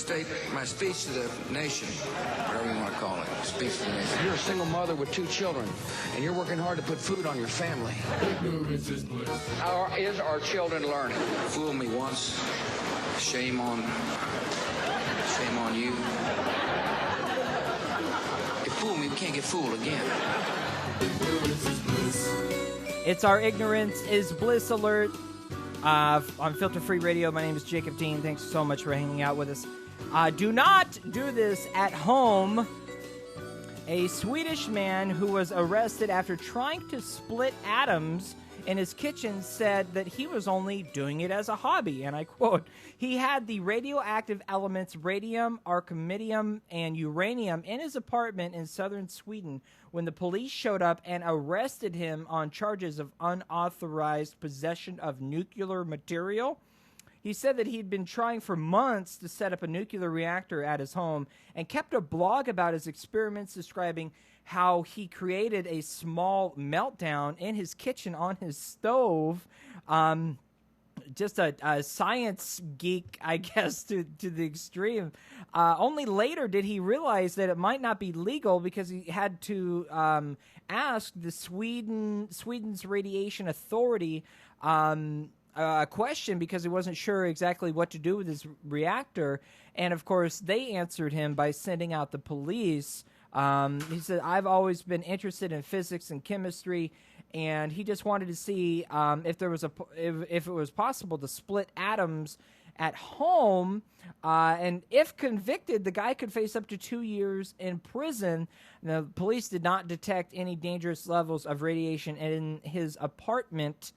my speech to the nation, whatever you want to call it, speech to the nation. You're a single mother with 2 children, and you're working hard to put food on your family. ignorance is bliss. How is our children learning? Fool me once, shame on you. You fool me, we can't get fooled again. Ignorance is bliss. It's our Ignorance is Bliss alert on Filter Free Radio. My name is Jacob Dean. Thanks so much for hanging out with us. Do not do this at home. A Swedish man who was arrested after trying to split atoms in his kitchen said that he was only doing it as a hobby, and I quote, "He had the radioactive elements radium, archimedium, and uranium in his apartment in southern Sweden when the police showed up and arrested him on charges of unauthorized possession of nuclear material." He said that he'd been trying for months to set up a nuclear reactor at his home and kept a blog about his experiments, describing how he created a small meltdown in his kitchen on his stove. Just a science geek, I guess, to the extreme. Only later did he realize that it might not be legal because he had to ask the Sweden's radiation authority a question because he wasn't sure exactly what to do with his reactor. And, of course, they answered him by sending out the police. He said, "I've always been interested in physics and chemistry," and he just wanted to see if it was possible to split atoms at home. And if convicted, the guy could face up to 2 years in prison. The police did not detect any dangerous levels of radiation in his apartment,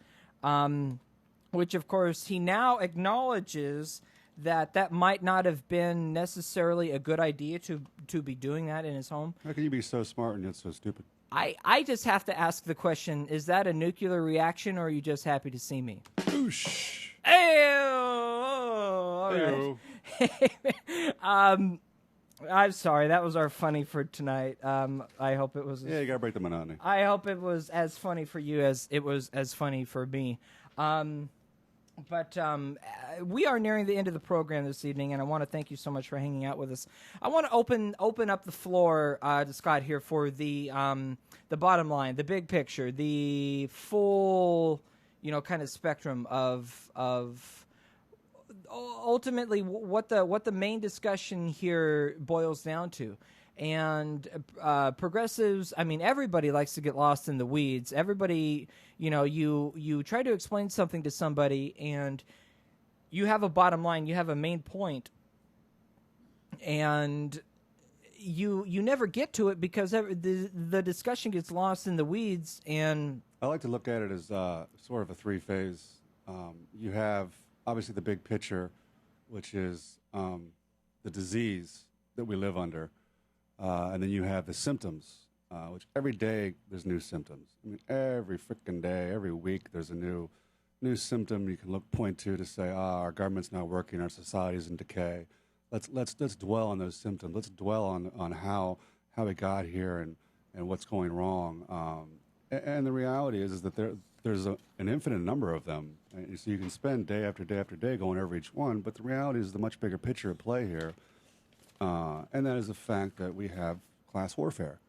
which, of course, he now acknowledges that might not have been necessarily a good idea to be doing that in his home. How can you be so smart and yet so stupid? I just have to ask the question, is that a nuclear reaction, or are you just happy to see me? Oosh. All right. I'm sorry. That was our funny for tonight. I hope it was... Yeah, you got to break the monotony. I hope it was as funny for you as it was as funny for me. But we are nearing the end of the program this evening, and I want to thank you so much for hanging out with us. I want to open up the floor to Scott here for the bottom line, the big picture, the full, kind of spectrum of ultimately what the main discussion here boils down to. And progressives, I mean, everybody likes to get lost in the weeds. Everybody, you try to explain something to somebody, and you have a bottom line, you have a main point, and you never get to it because the discussion gets lost in the weeds. And I like to look at it as sort of a three-phase. You have obviously the big picture, which is the disease that we live under. And then you have the symptoms, which every day there's new symptoms. I mean, every freaking day, every week there's a new symptom you can point to say, our government's not working, our society's in decay. Let's dwell on those symptoms. Let's dwell on how we got here and what's going wrong. And the reality is that there's an infinite number of them. And so you can spend day after day after day going over each one, but the reality is the much bigger picture at play here. And that is the fact that we have class warfare.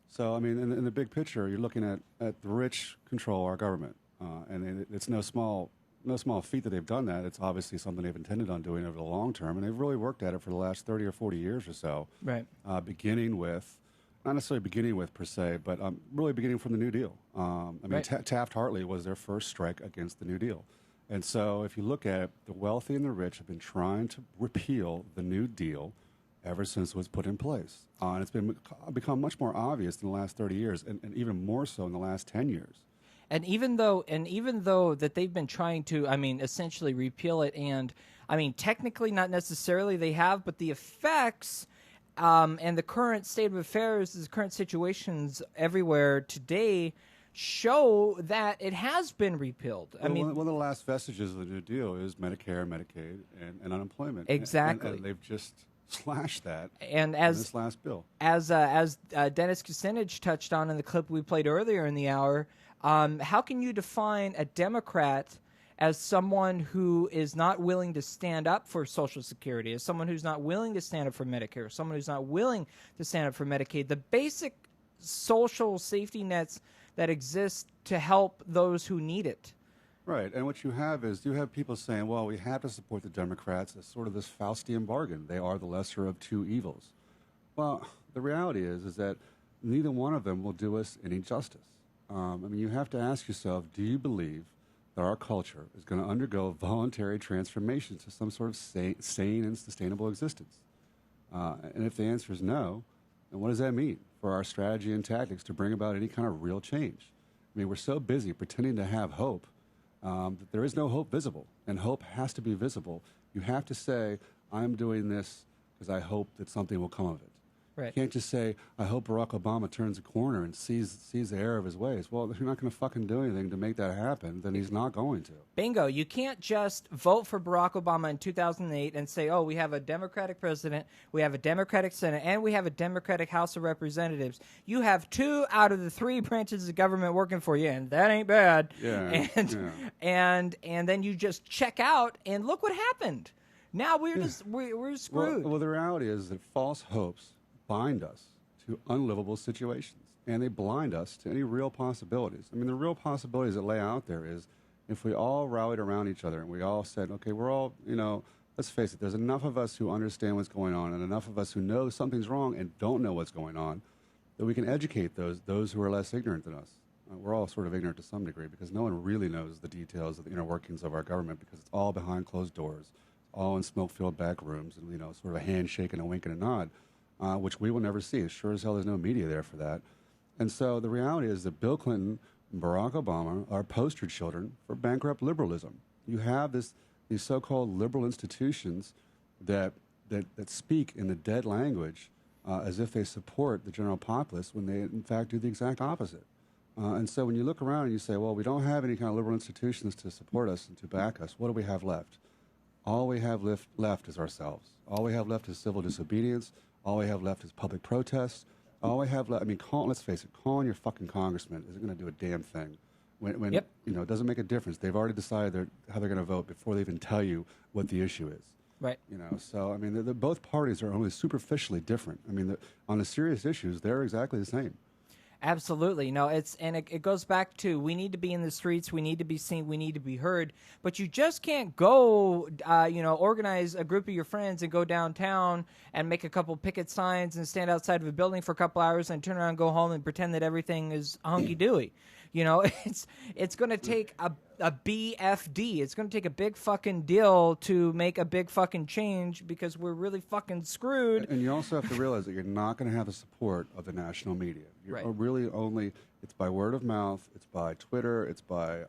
So, I mean, in the big picture, you're looking at the rich control our government. And it's no small feat that they've done that. It's obviously something they've intended on doing over the long term, and they've really worked at it for the last 30 or 40 years or so. Right. Beginning with, not necessarily beginning with per se, but really beginning from the New Deal. I mean, Right. Taft-Hartley was their first strike against the New Deal. And so if you look at it, the wealthy and the rich have been trying to repeal the New Deal ever since it was put in place. And it's become much more obvious in the last 30 years, and even more so in the last 10 years. And even though that they've been trying to, I mean, essentially repeal it, and I mean, technically not necessarily they have, but the effects and the current state of affairs, the current situations everywhere today show that it has been repealed. I mean, one of the last vestiges of the New Deal is Medicare, Medicaid, and unemployment. Exactly. And they've just slashed that and in this last bill. As Dennis Kucinich touched on in the clip we played earlier in the hour, how can you define a Democrat as someone who is not willing to stand up for Social Security, as someone who's not willing to stand up for Medicare, someone who's not willing to stand up for Medicaid, the basic social safety nets that exist to help those who need it? Right, and what you have is you have people saying, well, we have to support the Democrats as sort of this Faustian bargain. They are the lesser of two evils. Well, the reality is that neither one of them will do us any justice. I mean, you have to ask yourself, do you believe that our culture is going to undergo voluntary transformation to some sort of sane and sustainable existence? And if the answer is no, then what does that mean for our strategy and tactics to bring about any kind of real change? I mean, we're so busy pretending to have hope that there is no hope visible, and hope has to be visible. You have to say, I'm doing this because I hope that something will come of it. Right. You can't just say, I hope Barack Obama turns a corner and sees the error of his ways. Well, if you're not going to fucking do anything to make that happen, then he's not going to. Bingo. You can't just vote for Barack Obama in 2008 and say, oh, we have a Democratic president, we have a Democratic Senate, and we have a Democratic House of Representatives. You have 2 out of the 3 branches of government working for you, and that ain't bad. Yeah. And then you just check out, and look what happened. Now we're screwed. Well, the reality is that false hopes bind us to unlivable situations, and they blind us to any real possibilities. I mean, the real possibilities that lay out there is if we all rallied around each other and we all said, okay, we're all, let's face it, there's enough of us who understand what's going on and enough of us who know something's wrong and don't know what's going on that we can educate those who are less ignorant than us. We're all sort of ignorant to some degree because no one really knows the details of the inner workings of our government because it's all behind closed doors, all in smoke-filled back rooms, and, sort of a handshake and a wink and a nod. Which we will never see. As sure as hell there's no media there for that. And so the reality is that Bill Clinton and Barack Obama are poster children for bankrupt liberalism. You have these so-called liberal institutions that speak in the dead language as if they support the general populace when they, in fact, do the exact opposite. And so when you look around and you say, well, we don't have any kind of liberal institutions to support us and to back us, what do we have left? All we have left is ourselves. All we have left is civil disobedience. All we have left is public protests. All we have left, I mean, let's face it, calling your fucking congressman isn't going to do a damn thing. When Yep. It doesn't make a difference. They've already decided how they're going to vote before they even tell you what the issue is. Right. So, I mean, both parties are only superficially different. I mean, on the serious issues, they're exactly the same. Absolutely. No, it goes back to, we need to be in the streets, we need to be seen, we need to be heard, but you just can't go, organize a group of your friends and go downtown and make a couple picket signs and stand outside of a building for a couple hours and turn around and go home and pretend that everything is hunky-dory. It's going to take a BFD. It's going to take a big fucking deal to make a big fucking change, because we're really fucking screwed. And you also have to realize that you're not going to have the support of the national media. You're really it's by word of mouth, it's by Twitter, it's by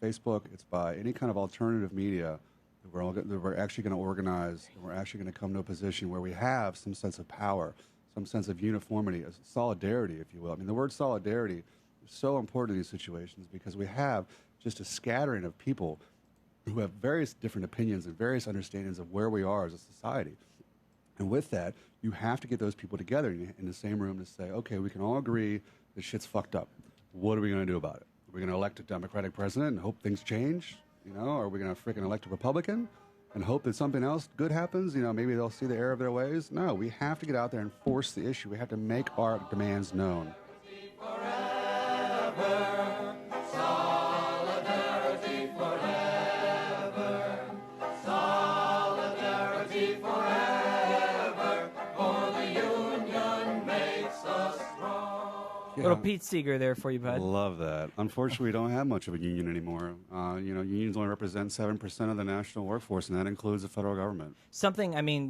Facebook, it's by any kind of alternative media that we're actually going to organize, and we're actually going to come to a position where we have some sense of power, some sense of uniformity, solidarity, if you will. I mean, the word solidarity is so important in these situations, because we have just a scattering of people who have various different opinions and various understandings of where we are as a society. And with that, you have to get those people together in the same room to say, okay, we can all agree that shit's fucked up. What are we going to do about it? Are we going to elect a Democratic president and hope things change? Or are we going to freaking elect a Republican and hope that something else good happens? Maybe they'll see the error of their ways. No, we have to get out there and force the issue. We have to make our demands known. Solidarity forever. Solidarity forever. For the union makes us strong. Little Pete Seeger there for you, bud. Love that. Unfortunately, we don't have much of a union anymore. Unions only represent 7% of the national workforce, and that includes the federal government.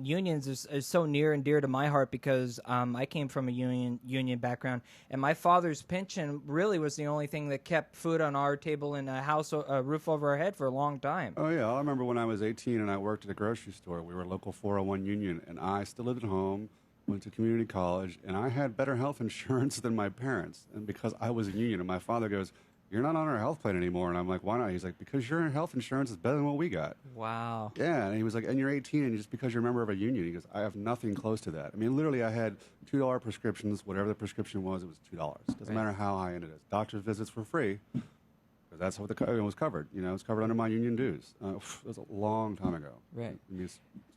Unions is so near and dear to my heart, because I came from a union background, and my father's pension really was the only thing that kept food on our table and a roof over our head for a long time. Oh, yeah. I remember when I was 18 and I worked at a grocery store. We were a local 401 union, and I still lived at home, went to community college, and I had better health insurance than my parents. And because I was a union, and my father goes, "You're not on our health plan anymore." And I'm like, "Why not?" He's like, "Because your health insurance is better than what we got." Wow. Yeah, and he was like, "And you're 18, and just because you're a member of a union," he goes, "I have nothing close to that." I mean, literally, I had $2 prescriptions. Whatever the prescription was, it was $2. Doesn't matter how high end it is. Doctor's visits were free, because that's what it was covered. It was covered under my union dues. That was a long time ago. Right.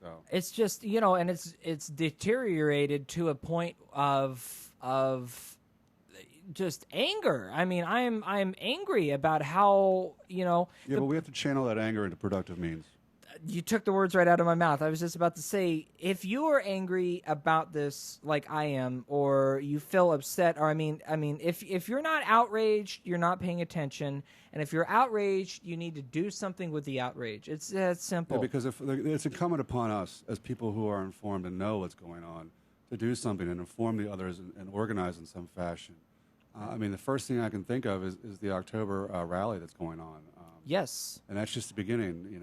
So it's just, and it's deteriorated to a point of just anger. I mean, I'm angry about how, Yeah, but we have to channel that anger into productive means. You took the words right out of my mouth. I was just about to say, if you are angry about this like I am, or you feel upset, or if you're not outraged, you're not paying attention, and if you're outraged, you need to do something with the outrage. It's that simple. Yeah, because it's incumbent upon us as people who are informed and know what's going on to do something and inform the others and organize in some fashion. The first thing I can think of is the October rally that's going on. Yes. And that's just the beginning,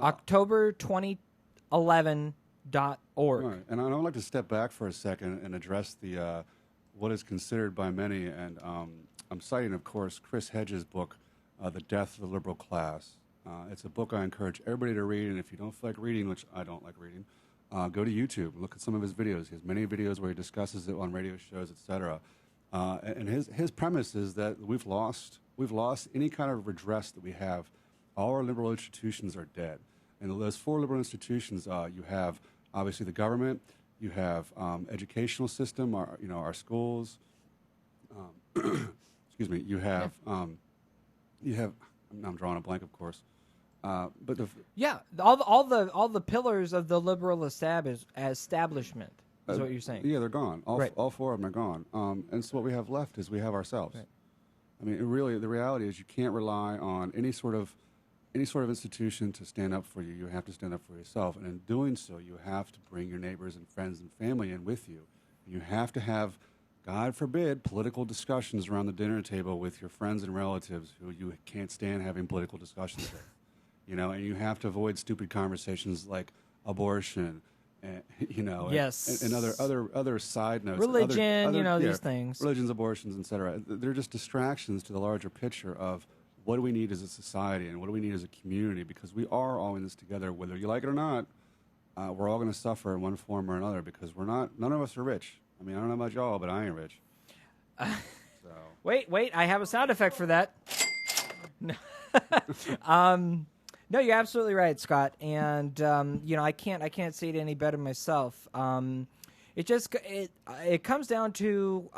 October2011.org. Right. And I'd like to step back for a second and address the what is considered by many, and I'm citing, of course, Chris Hedges' book, The Death of the Liberal Class. It's a book I encourage everybody to read, and if you don't feel like reading, which I don't like reading, go to YouTube and look at some of his videos. He has many videos where he discusses it on radio shows, etc. And his premise is that we've lost any kind of redress that we have. All our liberal institutions are dead. And those 4 liberal institutions, you have obviously the government, you have educational system, our schools. Excuse me. You have I'm drawing a blank, of course. But all the pillars of the liberal establishment. Is what you're saying? Yeah, they're gone. All 4 of them are gone. And so what we have left is we have ourselves. Right. I mean, really, the reality is you can't rely on any sort of institution to stand up for you. You have to stand up for yourself, and in doing so, you have to bring your neighbors and friends and family in with you. You have to have, God forbid, political discussions around the dinner table with your friends and relatives who you can't stand having political discussions with. And you have to avoid stupid conversations like abortion. Yes. And other side notes. Religion, these things. Religions, abortions, etc. They're just distractions to the larger picture of what do we need as a society and what do we need as a community, because we are all in this together, whether you like it or not. We're all going to suffer in one form or another, because none of us are rich. I mean, I don't know about y'all, but I ain't rich. So. Wait, I have a sound effect for that. No, you're absolutely right, Scott. And I can't say it any better myself. It comes down to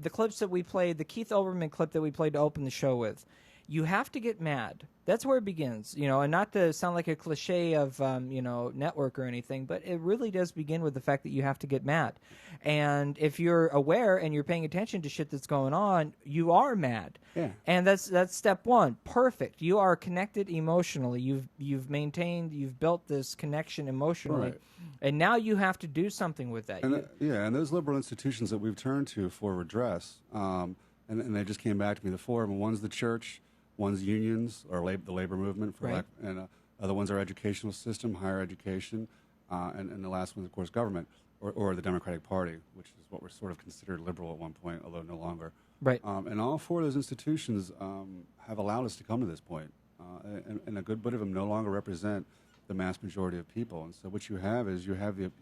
the clips that we played, the Keith Olbermann clip that we played to open the show with. You have to get mad. That's where it begins, and not to sound like a cliche of, network or anything, but it really does begin with the fact that you have to get mad. And if you're aware and you're paying attention to shit that's going on, you are mad. Yeah. And that's step one. Perfect. You are connected emotionally. You've built this connection emotionally. Right. And now you have to do something with that. And and those liberal institutions that we've turned to for redress, and they just came back to me, the four of them. One's the church, one's unions, or the labor movement, and other ones are educational system, higher education, and the last one, of course, government, or the Democratic Party, which is what was sort of considered liberal at one point, although no longer. Right. And all four of those institutions have allowed us to come to this point, and a good bit of them no longer represent the mass majority of people. And so what you have is it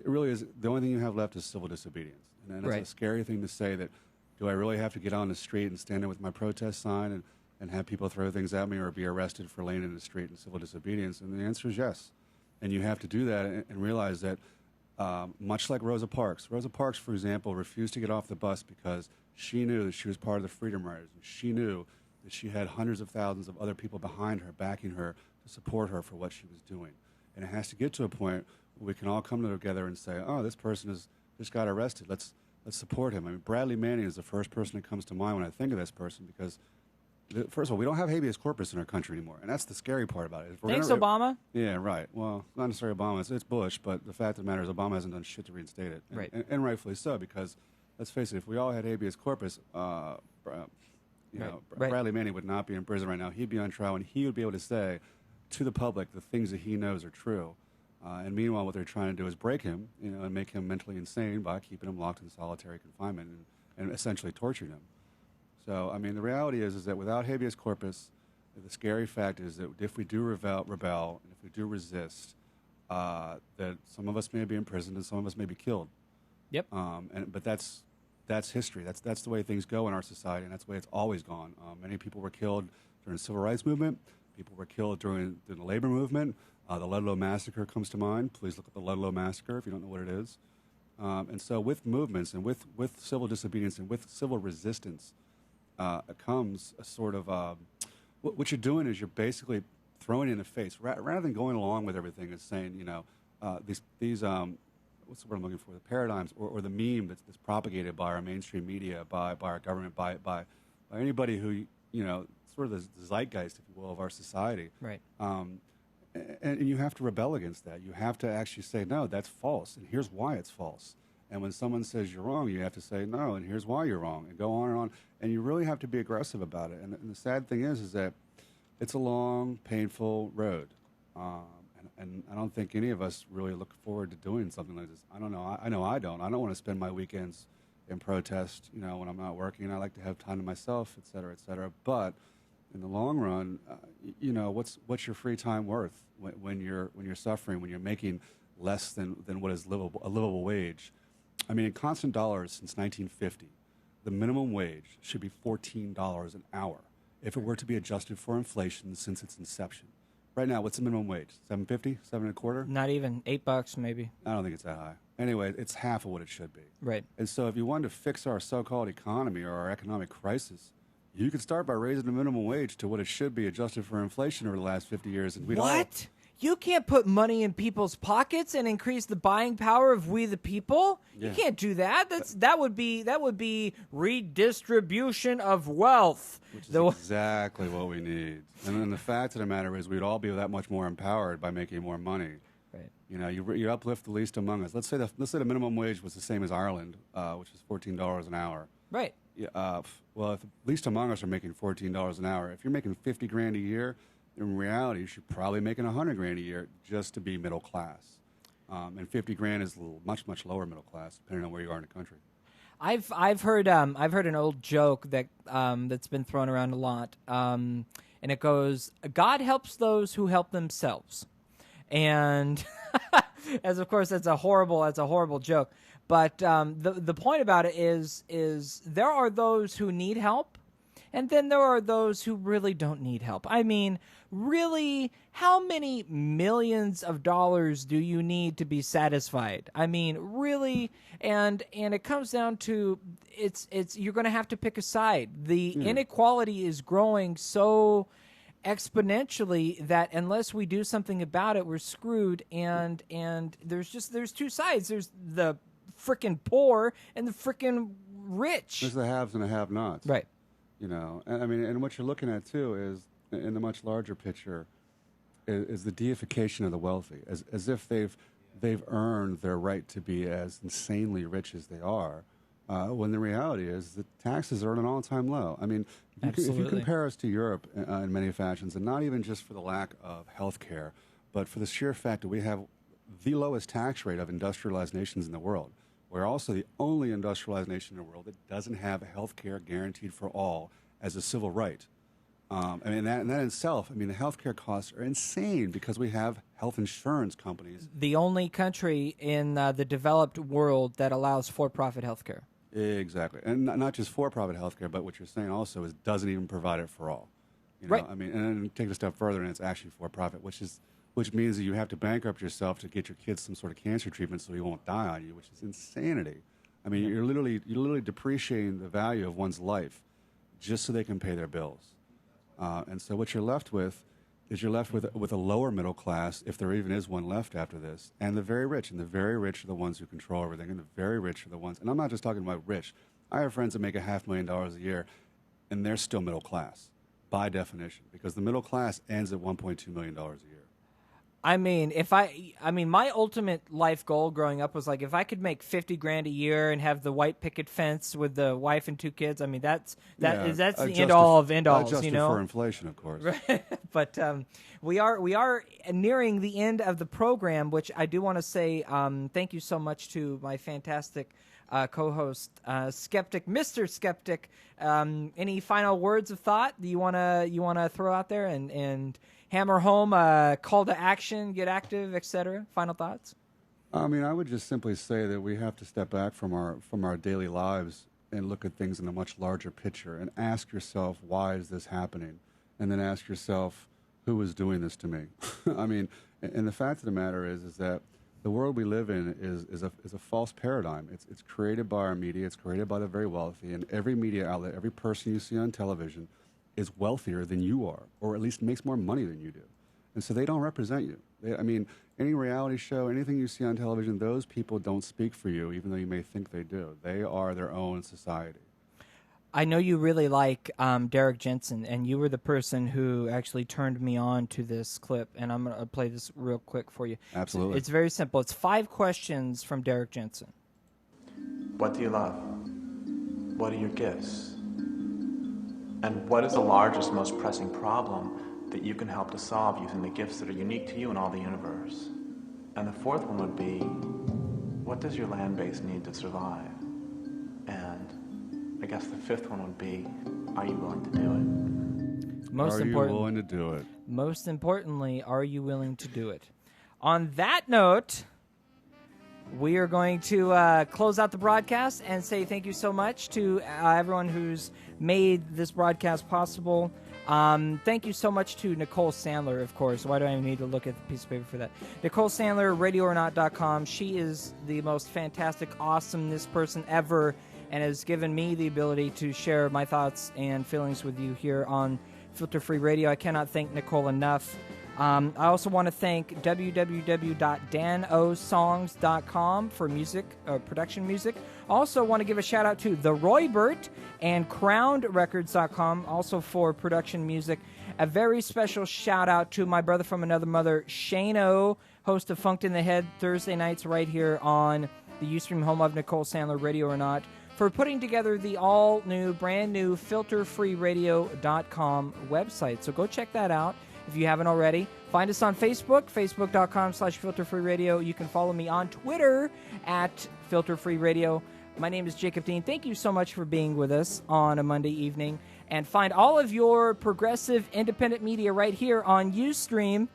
really is, the only thing you have left is civil disobedience. And it's a scary thing to say that, do I really have to get on the street and stand there with my protest sign and have people throw things at me or be arrested for laying in the street in civil disobedience? And the answer is yes. And you have to do that and realize that, much like Rosa Parks, for example, refused to get off the bus because she knew that she was part of the Freedom Riders. And she knew that she had hundreds of thousands of other people behind her, backing her to support her for what she was doing. And it has to get to a point where we can all come together and say, oh, this person just got arrested. Let's support him. I mean, Bradley Manning is the first person that comes to mind when I think of this person because, first of all, we don't have habeas corpus in our country anymore, and that's the scary part about it. Thanks, Obama. Yeah, right. Well, not necessarily Obama. It's Bush, but the fact of the matter is Obama hasn't done shit to reinstate it. Right. And rightfully so, because, let's face it, if we all had habeas corpus, Bradley Manning would not be in prison right now. He'd be on trial, and he would be able to say to the public the things that he knows are true. And meanwhile, what they're trying to do is break him, and make him mentally insane by keeping him locked in solitary confinement and essentially torturing him. So, I mean, the reality is that without habeas corpus, the scary fact is that if we do rebel, and if we do resist, that some of us may be imprisoned and some of us may be killed. Yep. But that's history. That's the way things go in our society, and that's the way it's always gone. Many people were killed during the Civil Rights Movement. People were killed during the labor movement. The Ludlow Massacre comes to mind. Please look at the Ludlow Massacre if you don't know what it is. And so with movements and with civil disobedience and with civil resistance comes a sort of what you're doing is you're basically throwing it in the face. Rather than going along with everything and saying, these what's the word I'm looking for, the paradigms or the meme that's propagated by our mainstream media, by our government, by anybody who, sort of the zeitgeist, if you will, of our society. Right. And you have to rebel against that. You have to actually say, no, that's false, and here's why it's false. And when someone says you're wrong, you have to say, no, and here's why you're wrong, and go on and on. And you really have to be aggressive about it. And the sad thing is that it's a long, painful road. And I don't think any of us really look forward to doing something like this. I don't know. I know I don't. I don't want to spend my weekends in protest, when I'm not working. I like to have time to myself, et cetera, et cetera. But in the long run, what's your free time worth when you're suffering, when you're making less than what is a livable wage? I mean, in constant dollars since 1950, the minimum wage should be $14 an hour if it were to be adjusted for inflation since its inception. Right now, what's the minimum wage? $7.50, $7.25? Not even $8 maybe. I don't think it's that high. Anyway, it's half of what it should be. Right. And so if you wanted to fix our so-called economy or our economic crisis, you could start by raising the minimum wage to what it should be adjusted for inflation over the last 50 years. And What? You can't put money in people's pockets and increase the buying power of we the people? Yeah. You can't do that. That would be redistribution of wealth. Which is exactly what we need. And then the fact of the matter is we'd all be that much more empowered by making more money. Right. You uplift the least among us. Let's say the minimum wage was the same as Ireland, which is $14 an hour. Right. Well, if the least among us are making $14 an hour, if you're making $50,000 a year, in reality, you should probably make $100,000 a year just to be middle class. And $50,000 is much lower middle class, depending on where you are in the country. I've heard an old joke that's been thrown around a lot, and it goes, "God helps those who help themselves," and as of course that's a horrible joke. But the point about it is there are those who need help, and then there are those who really don't need help. I mean, really, how many millions of dollars do you need to be satisfied? I mean, really, and it comes down to it's you're going to have to pick a side. The inequality is growing so exponentially that unless we do something about it, we're screwed. And there's two sides. There's the frickin' poor and the frickin' rich. There's the haves and the have-nots. Right. You know, and I mean, and what you're looking at too is, in the much larger picture, is the deification of the wealthy, as if they've earned their right to be as insanely rich as they are, when the reality is that taxes are at an all-time low. I mean, if you compare us to Europe in many fashions, and not even just for the lack of health care, but for the sheer fact that we have the lowest tax rate of industrialized nations in the world. We're also the only industrialized nation in the world that doesn't have health care guaranteed for all as a civil right. I mean, that in itself, I mean, the healthcare costs are insane because we have health insurance companies. The only country in the developed world that allows for-profit healthcare. Exactly. And not just for-profit healthcare, but what you're saying also is doesn't even provide it for all. You know? Right. I mean, and then take it a step further, and it's actually for-profit, which means that you have to bankrupt yourself to get your kids some sort of cancer treatment so he won't die on you, which is insanity. I mean, you're literally depreciating the value of one's life just so they can pay their bills. And so what you're left with is with a lower middle class, if there even is one left after this, and the very rich. And the very rich are the ones who control everything, and the very rich are the ones. And I'm not just talking about rich. I have friends that make $500,000 a year, and they're still middle class by definition, because the middle class ends at $1.2 million a year. I mean, my ultimate life goal growing up was like, if I could make $50,000 a year and have the white picket fence with the wife and 2 kids. I mean, that's the end all of end alls. Adjusted you know, for inflation, of course. Right. But we are nearing the end of the program, which I do want to say thank you so much to my fantastic co-host, Skeptic, Mr. Skeptic. Any final words of thought that you wanna throw out there and hammer home a call to action, get active, etc.? Final thoughts? I mean, I would just simply say that we have to step back from our daily lives and look at things in a much larger picture and ask yourself, why is this happening? And then ask yourself, who is doing this to me? I mean, and the fact of the matter is that the world we live in is a false paradigm. It's created by our media. It's created by the very wealthy. And every media outlet, every person you see on television is wealthier than you are, or at least makes more money than you do. And so they don't represent you. I mean, any reality show, anything you see on television, those people don't speak for you, even though you may think they do. They are their own society. I know you really like Derek Jensen, and you were the person who actually turned me on to this clip, and I'm going to play this real quick for you. Absolutely. It's very simple. It's 5 questions from Derek Jensen. What do you love? What are your gifts? And what is the largest, most pressing problem that you can help to solve using the gifts that are unique to you in all the universe? And the 4th one would be, what does your land base need to survive? And I guess the 5th one would be, are you willing to do it? Are you willing to do it? Most importantly, are you willing to do it? On that note, we are going to close out the broadcast and say thank you so much to everyone who's made this broadcast possible. Thank you so much to Nicole Sandler, of course. Why do I even need to look at the piece of paper for that? Nicole Sandler, radioornot.com. She is the most fantastic, awesomest person ever and has given me the ability to share my thoughts and feelings with you here on Filter Free Radio. I cannot thank Nicole enough. I also want to thank www.danosongs.com for music, production music. Also want to give a shout out to The Roybert and CrownedRecords.com, also for production music. A very special shout out to my brother from another mother, Shane O, host of Funked in the Head Thursday nights right here on the Ustream home of Nicole Sandler, Radio or Not, for putting together the all-new, brand-new FilterFreeRadio.com website. So go check that out if you haven't already. Find us on Facebook, facebook.com/FilterFreeRadio. You can follow me on Twitter at FilterFreeRadio. My name is Jacob Dean. Thank you so much for being with us on a Monday evening. And find all of your progressive independent media right here on Ustream.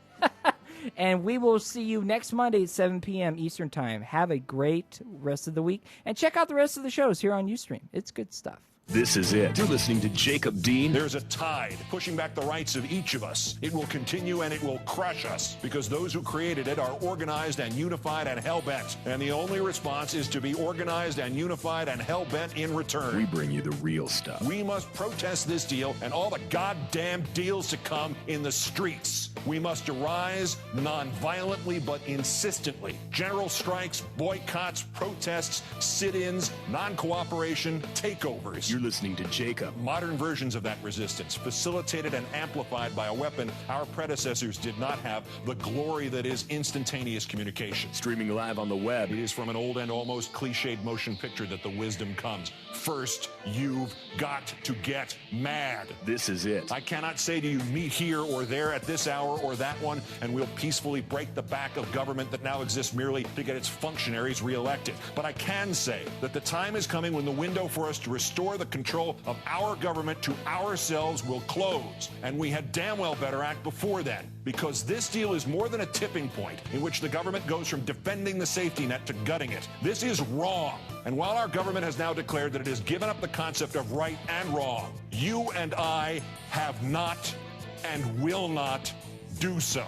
And we will see you next Monday at 7 p.m. Eastern Time. Have a great rest of the week. And check out the rest of the shows here on Ustream. It's good stuff. This is it. You're listening to Jacob Dean. There's a tide pushing back the rights of each of us. It will continue and it will crush us because those who created it are organized and unified and hell-bent. And the only response is to be organized and unified and hell-bent in return. We bring you the real stuff. We must protest this deal and all the goddamn deals to come in the streets. We must arise non-violently but insistently. General strikes, boycotts, protests, sit-ins, non-cooperation, takeovers. You're listening to Jacob. Modern versions of that resistance, facilitated and amplified by a weapon our predecessors did not have, the glory that is instantaneous communication. Streaming live on the web. It is from an old and almost cliched motion picture that the wisdom comes. First, you've got to get mad. This is it. I cannot say to you, meet here or there at this hour or that one, and we'll peacefully break the back of government that now exists merely to get its functionaries reelected. But I can say that the time is coming when the window for us to restore the control of our government to ourselves will close. And we had damn well better act before then, because this deal is more than a tipping point in which the government goes from defending the safety net to gutting it. This is wrong. And while our government has now declared that it has given up the concept of right and wrong, you and I have not and will not do so.